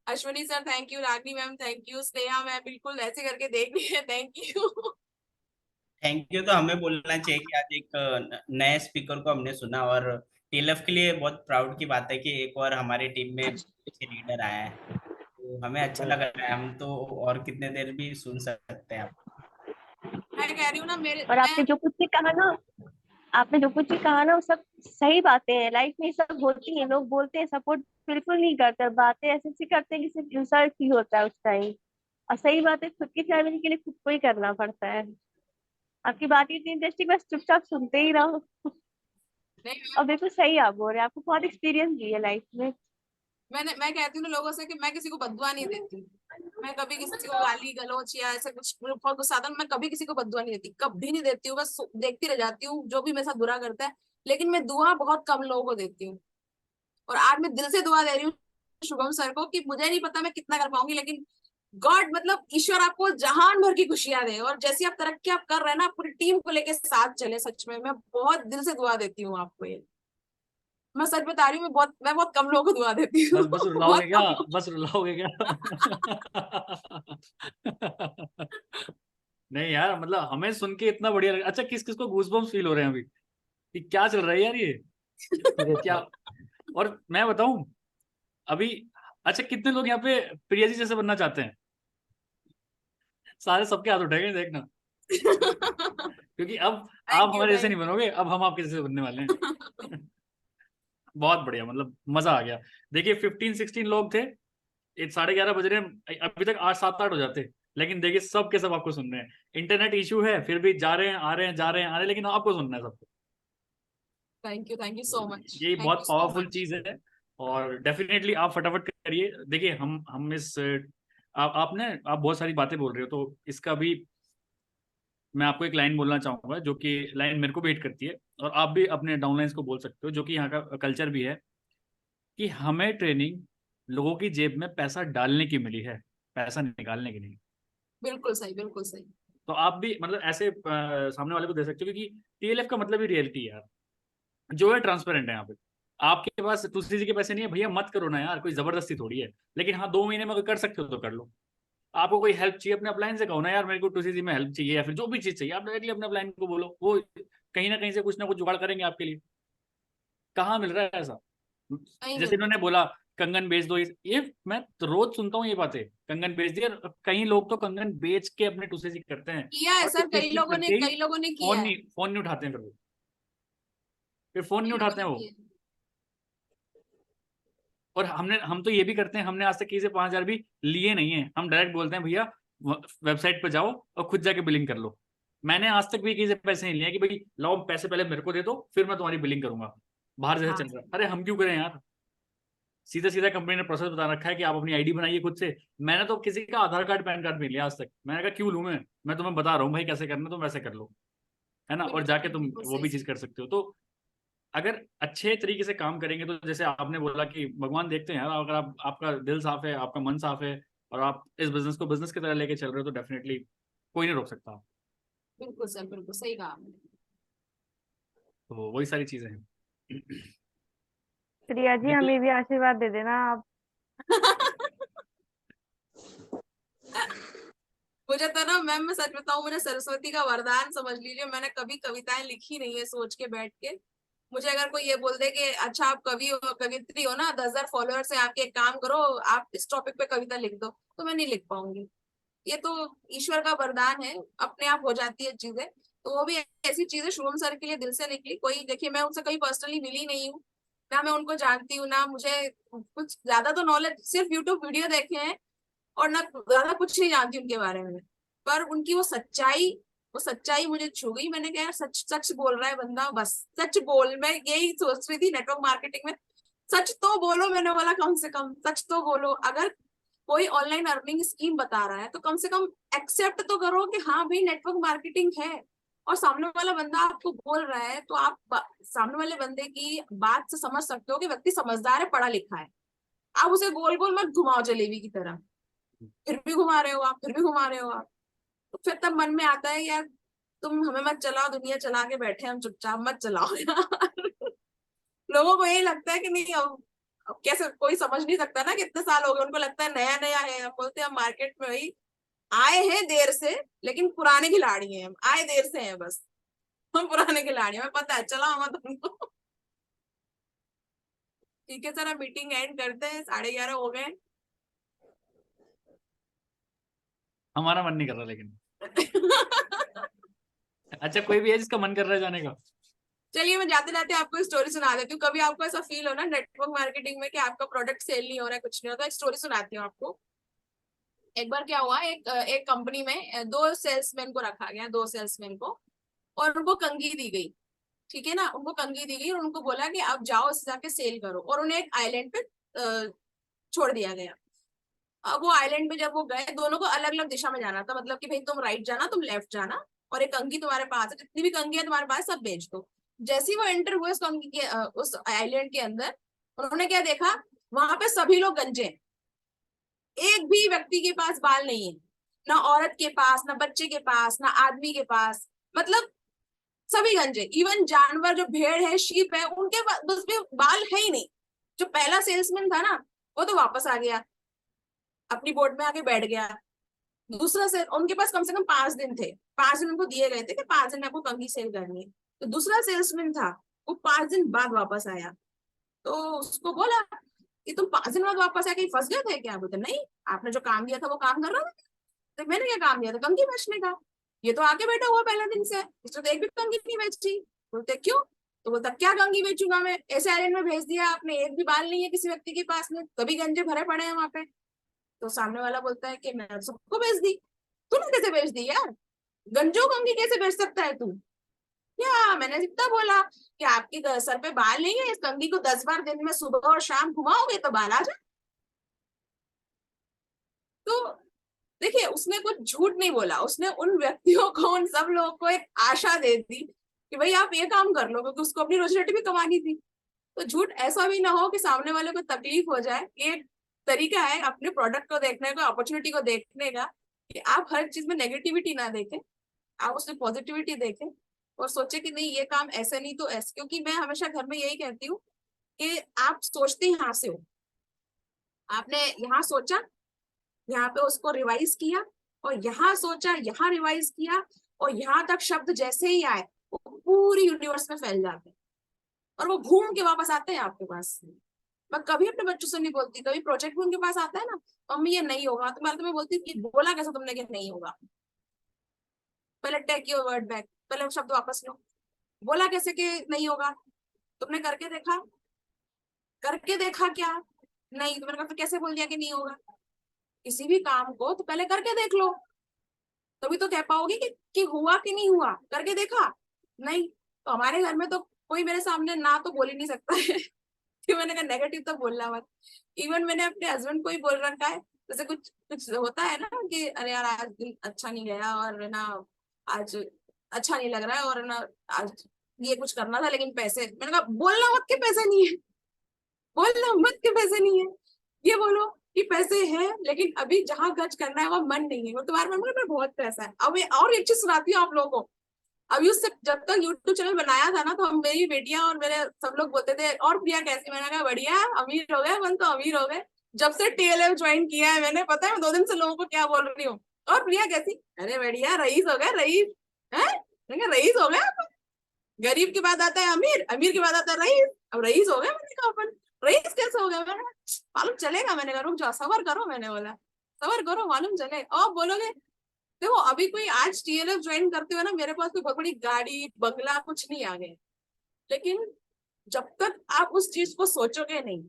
Ashwini sir thank you, Ragini ma'am thank you, Sneha ma'am बिल्कुल ऐसे करके देख रही है, थैंक यू। Thank you. तो हमें बोलना चाहिए कि आज एक नए स्पीकर को हमने सुना, और TLF के लिए बहुत प्राउड की बात है कि एक और हमारी टीम में अच्छे लीडर आया है। तो हमें अच्छा लग रहा है, हम तो और कितने देर भी सुन सकते हैं। मैं कह रही हूँ ना मेरे, और आपने जो कुछ भी कहा ना, आपने जो कुछ भी कहा ना वो सब सही बातें हैं। लाइफ में ये सब होती है, लोग बोलते हैं सपोर्ट बिल्कुल नहीं करते, बातें ऐसे ऐसी करते हैं कि सिर्फ इंसल्ट ही होता है उस टाइम। और सही बात है, खुद की फैमिली के लिए खुद को ही करना पड़ता है। आपकी बात इतनी इंटरेस्टिंग, बस चुपचाप सुनते ही रहो। नहीं और बिल्कुल सही आप बोल रहे हैं, आपको बहुत एक्सपीरियंस भी है लाइफ में। मैं कहती हूँ ना लोगों से कि मैं किसी को बददुआ नहीं देती। मैं कभी किसी को गाली गलौच या ऐसे कुछ बहुत गुस्सा आता है, मैं कभी किसी को बददुआ नहीं देती, कभी नहीं देती हूँ। बस देखती रह जाती हूँ जो भी मेरे साथ बुरा करता है। लेकिन मैं दुआ बहुत कम लोगों को देती हूँ। और आज मैं दिल से दुआ दे रही हूँ शुभम सर को कि मुझे नहीं पता मैं कितना कर पाऊंगी, लेकिन गॉड मतलब ईश्वर आपको जहान भर की खुशियां दे, और जैसी आप तरक्की आप कर रहे हैं ना, पूरी टीम को लेके साथ चले। सच में मैं बहुत दिल से दुआ देती हूँ आपको ये। मैं सच बता रही हूँ, मैं बहुत कम लोगों को दुआ देती हूँ। बस बहुत रुलाओगे क्या? कम। बस रुलाओगे क्या? नहीं यार, मतलब हमें सुन के इतना बढ़िया लगा। अच्छा, किस किस को गूज़बम्स फील हो रहे हैं अभी कि क्या चल रहा है यार ये? क्या? और मैं बताऊं अभी, अच्छा कितने लोग यहाँ पे प्रिया जी जैसे बनना चाहते हैं? सारे सबके हाथ उठेंगे देखना, क्योंकि अब आप थैंक यू, हमारे जैसे नहीं थैंक बनोगे, अब हम आपके जैसे बनने वाले यू। हैं। बहुत बढ़िया, मतलब मजा आ गया। देखिए 15-16 लोग थे, 11:30 बज रहे हैं, अभी तक 8-7-8 हो जाते, लेकिन देखिए सब के सब आपको सुन रहे हैं। इंटरनेट इशू है, फिर भी जा रहे हैं आ रहे हैं जा रहे हैं आ रहे हैं, लेकिन आपको सुनना है सबको। थैंक यू सो मच, यही थैंक यू बहुत सो पावरफुल मच। चीज है। और डेफिनेटली आप फटाफट करिए। देखिए हम इस आपने आप बहुत सारी बातें बोल रहे हो, तो इसका भी मैं आपको एक लाइन बोलना चाहूंगा, जो कि लाइन मेरे को भी हिट करती है, और आप भी अपने डाउनलाइंस को बोल सकते हो, जो कि यहाँ का कल्चर भी है, कि हमें ट्रेनिंग लोगों की जेब में पैसा डालने की मिली है, पैसा निकालने की नहीं। बिल्कुल सही, बिल्कुल सही। तो आप भी मतलब ऐसे सामने वाले को दे सकते हो, क्योंकि टीएलएफ का मतलब ही रियलिटी है यार, जो है ट्रांसपेरेंट है यहाँ पे। आपके पास दूसरी चीज के पैसे नहीं है भैया, मत करो ना यार, कोई जबरदस्ती थोड़ी है। लेकिन हाँ, 2 महीने में अगर कर सकते हो तो कर लो। आपको कोई हेल्प चाहिए अपने अपलाइन से कहो ना यार, मेरे को टूसीसी में हेल्प चाहिए, या फिर जो भी चीज चाहिए आप डायरेक्टली अपने अपलाइन को बोलो, वो कहीं ना कहीं से कुछ ना कुछ जुगाड़ करेंगे आपके लिए। कहाँ मिल रहा है ऐसा? नहीं जैसे मिलता। इन्होंने बोला कंगन बेच दो, ये मैं तो रोज सुनता हूँ ये बातें, कंगन बेच दिया। और कई लोग तो कंगन बेच के अपने टूसीसी करते हैं, किया है और सर, टूसीसी करके ही कई लोगों ने किया फोन है। नहीं फोन नहीं उठाते हैं, फिर फोन कई नहीं लोगों उठाते ने हैं वो। किया है। और हम तो ये भी करते हैं, हमने आज तक किसी से 5,000 भी लिए नहीं है। हम डायरेक्ट बोलते हैं भैया वेबसाइट पर जाओ और खुद जाके बिलिंग कर लो। मैंने आज तक भी किसी से पैसे नहीं लिए कि भाई लाओ पैसे पहले मेरे को दे दो, फिर मैं तुम्हारी बिलिंग करूंगा। बाहर जैसे हाँ, चल रहा है, अरे हम क्यों करें यार? सीधा सीधा कंपनी ने प्रोसेस बता रखा है कि आप अपनी आईडी बनाइए खुद से। मैंने तो किसी का आधार कार्ड पैन कार्ड नहीं लिया आज तक। मैंने कहा क्यों लूं मैं तुम्हें बता रहा हूँ भाई कैसे करना, तुम वैसे कर लो, है ना? और बिल्कुल जाके सही, तुम बिल्कुल वो सही भी चीज सही। कर सकते हो। तो अगर अच्छे तरीके से काम करेंगे, तो जैसे आपने बोला कि भगवान देखते हैं यार, अगर आपका दिल साफ है, आपका मन साफ है, और आप इस बिजनेस को बिजनेस की तरह लेके चल रहे हो, तो डेफिनेटली कोई नहीं रोक सकता। बिल्कुल सर, बिल्कुल सही कहा आपने। तो वही सारी चीजें हैं। प्रिया जी देखिए हमें भी आशीर्वाद दे देना आप। मुझे तो ना मैम, मैं सच बताऊं, मुझे सरस्वती का वरदान समझ लीजिए। मैंने कभी कविताएं लिखी नहीं है सोच के बैठ के। मुझे अगर कोई ये बोल दे कि अच्छा आप कवि हो, कवित्री हो ना, 10,000 फॉलोअर्स है आपके, एक काम करो आप इस टॉपिक पे कविता लिख दो, तो मैं नहीं लिख पाऊंगी। ये तो ईश्वर का वरदान है, अपने आप हो जाती है चीजें। तो वो भी ऐसी चीजें शुभम सर के लिए दिल से निकली। कोई देखिए, मैं उनसे कहीं पर्सनली मिली नहीं हूँ, ना मैं उनको जानती हूँ, ना मुझे कुछ ज्यादा तो नॉलेज, सिर्फ यूट्यूब वीडियो देखे हैं, और ना ज्यादा कुछ नहीं जानती उनके बारे में। पर उनकी वो सच्चाई मुझे छू गई। मैंने कहा यार, सच सच बोल रहा है बंदा, बस सच बोल। मैं यही सोच रही थी नेटवर्क मार्केटिंग में, सच तो बोलो। मैंने बोला कम से कम सच तो बोलो। अगर कोई ऑनलाइन अर्निंग स्कीम बता रहा है तो कम से कम एक्सेप्ट तो करो कि हाँ भाई नेटवर्क मार्केटिंग है। और सामने वाला बंदा आपको बोल रहा है, तो आप सामने वाले बंदे की बात से समझ सकते हो कि व्यक्ति समझदार है, पढ़ा लिखा है। आप उसे गोल गोल मत घुमाओ जलेबी की तरह। फिर भी घुमा रहे हो आप, फिर भी घुमा रहे हो आप। तो फिर तब मन में आता है यार, तुम हमें मत चलाओ, दुनिया चला के बैठे, हम चुपचाप मत चलाओ यार। लोगों को यही लगता है कि नहीं, अब कैसे कोई समझ नहीं सकता ना, कितने साल हो गए, उनको लगता है नया नया है। हम बोलते हैं हम मार्केट में वही आए हैं देर से, लेकिन पुराने खिलाड़ी हैं हम, आए देर से हैं बस। हम पुराने खिलाड़ी हैं, हमें पता है, चलाओ मत हमको। ठीक है सर, हम मीटिंग एंड करते हैं, 11:30 हो गए। हमारा मन नहीं कर रहा लेकिन। अच्छा, कोई भी है जिसका मन कर रहा है जाने का? चलिए, मैं जाते जाते आपको स्टोरी सुना देती हूँ। कभी आपको ऐसा फील हो ना नेटवर्क मार्केटिंग में कि आपका प्रोडक्ट सेल नहीं हो रहा है, कुछ नहीं होता, एक स्टोरी सुनाती हूँ आपको। एक बार क्या हुआ, एक कंपनी में दो सेल्समैन को रखा गया, दो सेल्समैन को, और उनको कंघी दी गई। ठीक है ना, उनको कंघी दी गई और उनको बोला कि आप जाओ इसे जाके सेल करो, और उन्हें एक आइलैंड पे छोड़ दिया गया। अब वो आइलैंड पे जब वो गए, दोनों को अलग अलग दिशा में जाना था, मतलब कि भाई तुम राइट जाना, तुम लेफ्ट जाना, और एक कंघी तुम्हारे पास है, जितनी भी कंघी है तुम्हारे पास सब बेच दो। जैसे ही वो एंटर हुए उस कंघी के उस आइलैंड के अंदर, उन्होंने क्या देखा, वहां पे सभी लोग गंजे हैं। एक भी व्यक्ति के पास बाल नहीं है, ना औरत के पास, ना बच्चे के पास, ना आदमी के पास। मतलब सभी गंजे, इवन जानवर जो भेड़ है, शीप है, उनके बस में बाल है ही नहीं। जो पहला सेल्समैन था ना, वो तो वापस आ गया, अपनी बोट में आके बैठ गया। दूसरा से उनके पास कम से कम 5 दिन थे, 5 दिन उनको दिए गए थे कि 5 दिन में आपको कंघी सेल करनी है। तो दूसरा सेल्समैन था, वो 5 दिन बाद वापस आया। तो उसको बोला कि तुम 5 दिन बाद वापस आके फंस गए थे क्या? बोलते नहीं, आपने जो काम दिया था वो काम कर रहा था। तो मैंने क्या काम दिया था? कंघी बेचने का। ये तो आके बैठा हुआ पहले दिन से, इसने तो एक भी कंघी नहीं बेची। बोलते क्यों? तो बोलता क्या कंघी बेचूंगा मैं, ऐसे आयरन में भेज दिया आपने, एक भी बाल नहीं है किसी व्यक्ति के पास में, तभी गंजे भरे पड़े हैं वहां पे। तो सामने वाला बोलता है कि मैं सबको बेच दी। तूने कैसे बेच दी यार? गंजो कंघी कैसे बेच सकता है तू? क्या मैंने इतना बोला कि आपके सर पे बाल नहीं है, इस कंघी को 10 बार दिन में सुबह और शाम घुमाओगे तो बाल आ जाए। तो देखिए, उसने कुछ झूठ नहीं बोला, उसने उन व्यक्तियों को, उन सब लोगों को एक आशा दे दी कि भाई आप ये काम कर लो, क्योंकि उसको अपनी रोजी रोटी भी कमानी थी। तो झूठ ऐसा भी ना हो कि सामने वाले को तकलीफ हो जाए। ये तरीका है अपने प्रोडक्ट को देखने का, अपॉर्चुनिटी को देखने का, कि आप हर चीज में नेगेटिविटी ना देखें, आप उसमें पॉजिटिविटी देखें और सोचे कि नहीं ये काम ऐसे नहीं तो ऐसे। क्योंकि मैं हमेशा घर में यही कहती हूँ कि आप सोचते यहाँ से हो, आपने यहाँ सोचा, यहाँ पे उसको रिवाइज किया, और यहाँ सोचा, यहाँ रिवाइज किया, और यहाँ तक शब्द जैसे ही आए वो पूरी यूनिवर्स में फैल जाते हैं और वो घूम के वापस आते हैं आपके पास। मैं कभी अपने बच्चों से नहीं बोलती, कभी प्रोजेक्ट में उनके पास आता है ना, मम्मी ये नहीं होगा, तो मैं तुम्हें बोलती कि बोला कैसे तुमने कि नहीं होगा? पहले टेक योर वर्ड बैक, पहले वो शब्द वापस लो। बोला कैसे कि नहीं होगा? तुमने करके देखा? करके देखा क्या? नहीं। तो मैंने कहा फिर कैसे बोल दिया कि नहीं होगा? किसी भी काम को तो पहले करके देख लो, तभी तो कह पाओगे कि हुआ कि नहीं हुआ। करके देखा? नहीं। तो हमारे घर में तो कोई मेरे सामने ना तो बोल ही नहीं सकता है कि मैंने कहा नेगेटिव तो बोलना मत। इवन मैंने अपने हस्बैंड को ही बोल रखा है, जैसे कुछ कुछ होता है ना कि अरे यार आज दिन अच्छा नहीं गया, और ना आज अच्छा नहीं लग रहा है, और ना आज ये कुछ करना था लेकिन पैसे, मैंने कहा बोलना मत के पैसे नहीं है, बोलना मत के पैसे नहीं है, ये बोलो कि पैसे हैं लेकिन अभी जहां खर्च करना है वो मन नहीं है, वो तुम्हारे मन में बहुत पैसा है। अब और एक चीज सुनाती हूँ आप लोगों को। अभी उससे जब तक यूट्यूब चैनल बनाया था ना, तो हम, मेरी बेटियां और मेरे सब लोग बोलते थे और प्रिया कैसी? मैंने कहा बढ़िया, अमीर हो गए, मन तो अमीर हो गए। जब से टीएलएफ ज्वाइन किया है मैंने, पता है मैं 2 दिन से लोगों को क्या बोल रही हूँ, और प्रिया कैसी? अरे बढ़िया, रईस हो गए, रईस है। मैंने कहा रईस हो गए? गरीब के बाद आता है अमीर, अमीर के बाद आता है रईस, अब रईस हो गए। मैंने कहा अपन रईस कैसे हो गया? मैंने कहा मालूम चलेगा। मैंने कहा रुक जाओ, सबर करो, मैंने बोला सबर करो, मालूम चले। और बोलोगे देखो, अभी कोई आज टीएलएफ ज्वाइन करते हुए ना, मेरे पास कोई बहुत बड़ी गाड़ी बंगला कुछ नहीं आ गए, लेकिन जब तक आप उस चीज को सोचोगे नहीं,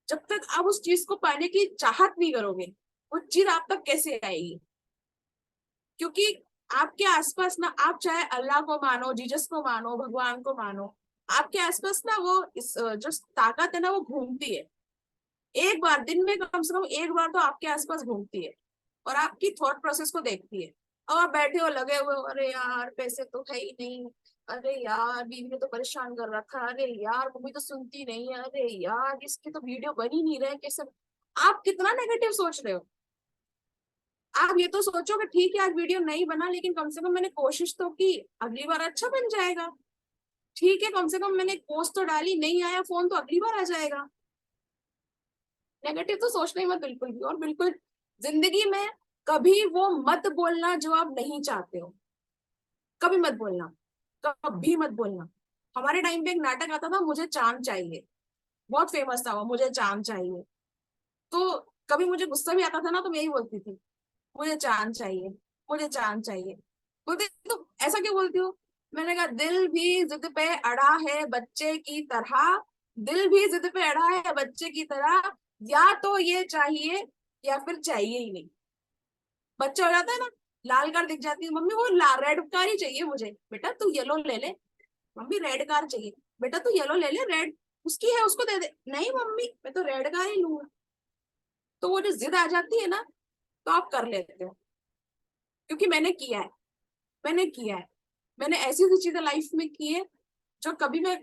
जब तक आप उस चीज को पाने की चाहत नहीं करोगे, वो चीज आप तक कैसे आएगी? क्योंकि आपके आसपास ना, आप चाहे अल्लाह को मानो, जीसस को मानो, भगवान को मानो, आपके आसपास ना वो जो ताकत है ना, वो घूमती है। एक बार दिन में कम से कम एक बार तो आपके आसपास घूमती है और आपकी थॉट प्रोसेस को देखती है। और आप बैठे हो लगे हुए हो, अरे यार पैसे तो है ही नहीं, अरे यार बीवी ने तो परेशान कर रखा, अरे यार मम्मी तो सुनती नहीं है, अरे यार इसकी तो वीडियो बन ही नहीं रहे कैसे। आप कितना नेगेटिव सोच रहे हो। आप ये तो सोचो कि ठीक है आज वीडियो नहीं बना, लेकिन कम से कम मैंने कोशिश तो की, अगली बार अच्छा बन जाएगा। ठीक है, कम से कम मैंने पोस्ट तो डाली, नहीं आया फोन तो अगली बार आ जाएगा। नेगेटिव तो सोचना ही मत बिल्कुल भी। और बिल्कुल जिंदगी में कभी वो मत बोलना जो आप नहीं चाहते हो, कभी मत बोलना, कभी मत बोलना। हमारे टाइम पे एक नाटक आता था, मुझे चांद चाहिए, बहुत फेमस था वो, मुझे चांद चाहिए। तो कभी मुझे गुस्सा भी आता था ना, तो मैं यही बोलती थी मुझे चांद चाहिए, मुझे चांद चाहिए। बोलते तो ऐसा क्यों बोलती हो? मैंने कहा दिल भी जिद पे अड़ा है बच्चे की तरह, दिल भी जिद पे अड़ा है बच्चे की तरह, या तो ये चाहिए या फिर चाहिए ही नहीं। बच्चा हो जाता है ना, लाल कार दिख जाती है, मम्मी वो रेड कार ही चाहिए मुझे। बेटा तू येलो ले ले। मम्मी रेड कार चाहिए। बेटा तू येलो ले ले, रेड उसकी है उसको दे दे। नहीं मम्मी मैं तो रेड कार ही लूंगा। तो वो जो जिद आ जाती है ना, तो आप कर लेते हो। क्योंकि मैंने किया है, मैंने किया है, मैंने ऐसी ऐसी चीजें लाइफ में की है जो कभी मैं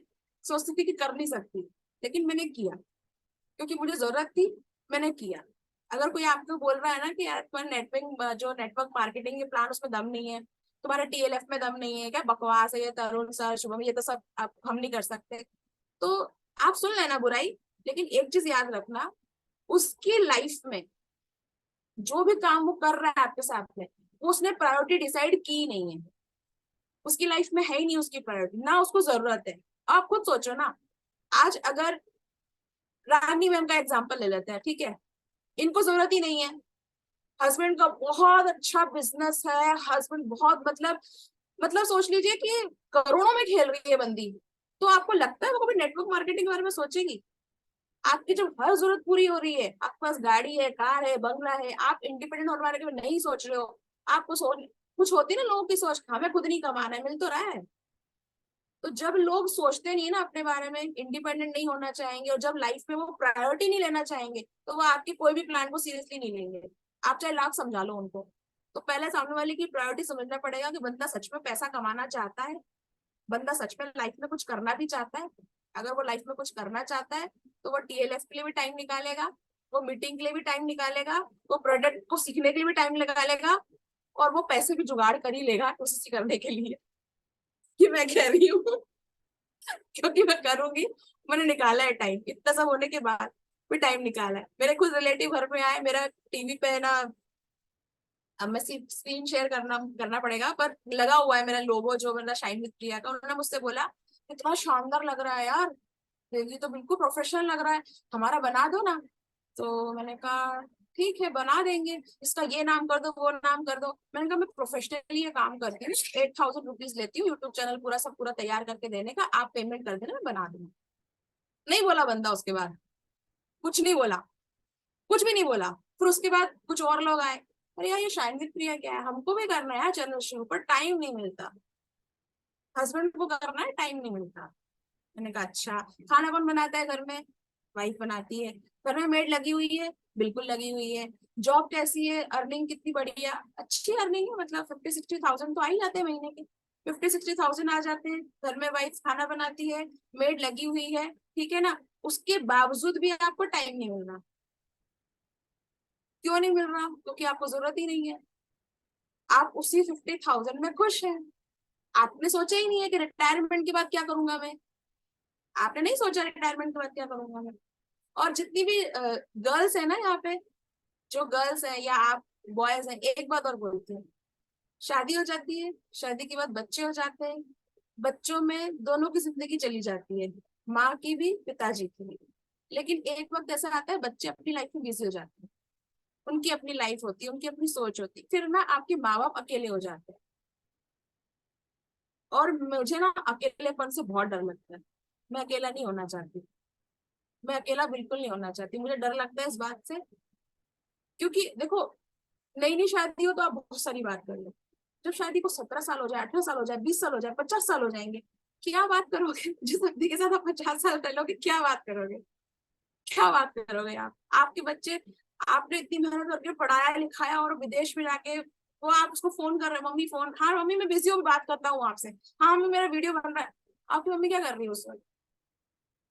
सोचती थी कि कर नहीं सकती, लेकिन मैंने किया क्योंकि मुझे जरूरत थी, मैंने किया। अगर कोई आपको बोल रहा है ना कि यार नेटवर्क जो नेटवर्क मार्केटिंग के प्लान उसमें दम नहीं है, तुम्हारे टीएलएफ में दम नहीं है क्या, बकवास है ये, तरुण सर, शुभम, ये तो सब हम नहीं कर सकते। तो आप सुन लेना बुराई, लेकिन एक चीज याद रखना, उसकी लाइफ में जो भी काम वो कर रहा है आपके साथ में, वो उसने प्रायोरिटी डिसाइड की नहीं है, उसकी लाइफ में है ही नहीं उसकी प्रायोरिटी, ना उसको जरूरत है। आप खुद सोचो ना, आज अगर रानी मैम का एग्जाम्पल ले लेते हैं, ठीक है, इनको जरूरत ही नहीं है, हस्बैंड का बहुत अच्छा बिजनेस है, हस्बैंड बहुत मतलब सोच लीजिए कि करोड़ों में खेल रही है बंदी, तो आपको लगता है वो कभी नेटवर्क मार्केटिंग के बारे में सोचेगी? आपकी जब हर जरूरत पूरी हो रही है, आपके पास गाड़ी है, कार है, बंगला है, आप इंडिपेंडेंट होने बारे में नहीं सोच रहे हो, आपको सोच कुछ होती है ना लोगों की सोच, हमें खुद नहीं कमाना है, मिल तो रहा है। तो जब लोग सोचते नहीं है ना अपने बारे में, इंडिपेंडेंट नहीं होना चाहेंगे, और जब लाइफ में वो प्रायोरिटी नहीं लेना चाहेंगे, तो वो आपके कोई भी प्लान को सीरियसली नहीं लेंगे, आप चाहे लाख समझा लो उनको। तो पहले सामने वाले की प्रायोरिटी समझना पड़ेगा कि बंदा सच में पैसा कमाना चाहता है, बंदा सच में लाइफ में कुछ करना भी चाहता है। अगर वो लाइफ में कुछ करना चाहता है तो वो टीएलएफ के लिए भी टाइम निकालेगा, वो मीटिंग के लिए भी टाइम निकालेगा, वो प्रोडक्ट को सीखने के लिए भी टाइम निकालेगा, और वो पैसे भी जुगाड़ कर ही लेगा कोशिश करने के लिए। कि मैं कह रही हूँ क्योंकि मैं करूंगी, मैंने निकाला है टाइम, इतना सब होने के बाद भी टाइम निकाला है। मेरे कुछ रिलेटिव घर में आए, मेरा टीवी पे ना, अब मैं स्क्रीन शेयर करना पड़ेगा, पर लगा हुआ है मेरा लोगो जो मेरा शाइन विद प्रिया का। उन्होंने मुझसे बोला इतना शानदार लग रहा है यार, ये तो बिल्कुल प्रोफेशनल लग रहा है, हमारा बना दो ना। तो मैंने कहा ठीक है बना देंगे, इसका ये नाम कर दो, वो नाम कर दो। मैंने कहा मैं प्रोफेशनली ये काम करती हूँ, 8,000 रुपीज लेती हूँ यूट्यूब चैनल पूरा सब पूरा तैयार करके देने का, आप पेमेंट कर देना, मैं बना दूंगा। नहीं बोला बंदा, उसके बाद कुछ नहीं बोला, कुछ भी नहीं बोला। फिर उसके बाद कुछ और लोग आए, अरे यार ये शाइन विद प्रिया क्या है, हमको भी करना है यार चैनल शुरू, पर टाइम नहीं मिलता, हस्बैंड को करना है, टाइम नहीं मिलता। मैंने कहा अच्छा, खाना कौन बनाता है घर में? वाइफ बनाती है। घर में मेड लगी हुई है? बिल्कुल लगी हुई है। जॉब कैसी है, अर्निंग कितनी बढ़िया, अच्छी अर्निंग है, मतलब 50-60 थाउजेंड तो आ ही जाते हैं महीने के, 50-60 थाउजेंड आ जाते हैं। घर में वाइफ खाना बनाती है, मेड लगी हुई है, ठीक है ना, उसके बावजूद भी आपको टाइम नहीं मिल रहा। क्यों नहीं मिल रहा? क्योंकि आपको जरूरत ही नहीं है, आप उसी 50,000 में खुश हैं। आपने सोचा ही नहीं है कि रिटायरमेंट के बाद क्या करूंगा मैं, आपने नहीं सोचा रिटायरमेंट के बाद क्या करूंगा मैं। और जितनी भी गर्ल्स है ना यहाँ पे, जो गर्ल्स है या आप बॉयज हैं, एक बात और बोलते हैं, शादी हो जाती है, शादी के बाद बच्चे हो जाते हैं, बच्चों में दोनों की जिंदगी चली जाती है, माँ की भी पिताजी की भी। लेकिन एक वक्त ऐसा आता है बच्चे अपनी लाइफ में बिजी हो जाते हैं, उनकी अपनी लाइफ होती है, उनकी अपनी सोच होती है, फिर ना आपके माँ बाप अकेले हो जाते हैं। और मुझे ना अकेलेपन से बहुत डर लगता है, मैं अकेला नहीं होना चाहती, मैं अकेला बिल्कुल नहीं होना चाहती, मुझे डर लगता है इस बात से। क्योंकि देखो, नई नई शादी हो तो आप बहुत सारी बात कर लो, जब शादी को 17 साल हो जाए, 18 साल हो जाए, 20 साल हो जाए, 50 साल हो जाएंगे, क्या बात करोगे? जिस व्यक्ति के साथ आप 50 साल रह लोगे, क्या बात करोगे? क्या बात करोगे आप? आपके बच्चे, आपने इतनी मेहनत करके पढ़ाया लिखाया और विदेश में जाके, वो आप उसको फोन कर रहे हो, मम्मी फोन, हाँ मम्मी मैं बिजी हूँ, बात करता हूँ आपसे, हाँ मम्मी मेरा वीडियो बन रहा है। आपकी मम्मी क्या कर रही है उस वक्त?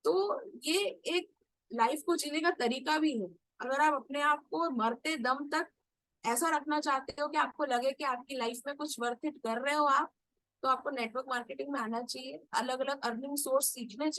तो ये एक लाइफ को जीने का तरीका भी है। अगर आप अपने आप को मरते दम तक ऐसा रखना चाहते हो कि आपको लगे कि आपकी लाइफ में कुछ वर्थ इट कर रहे हो आप, तो आपको नेटवर्क मार्केटिंग में आना चाहिए, अलग अलग अर्निंग सोर्स सीखने चाहिए।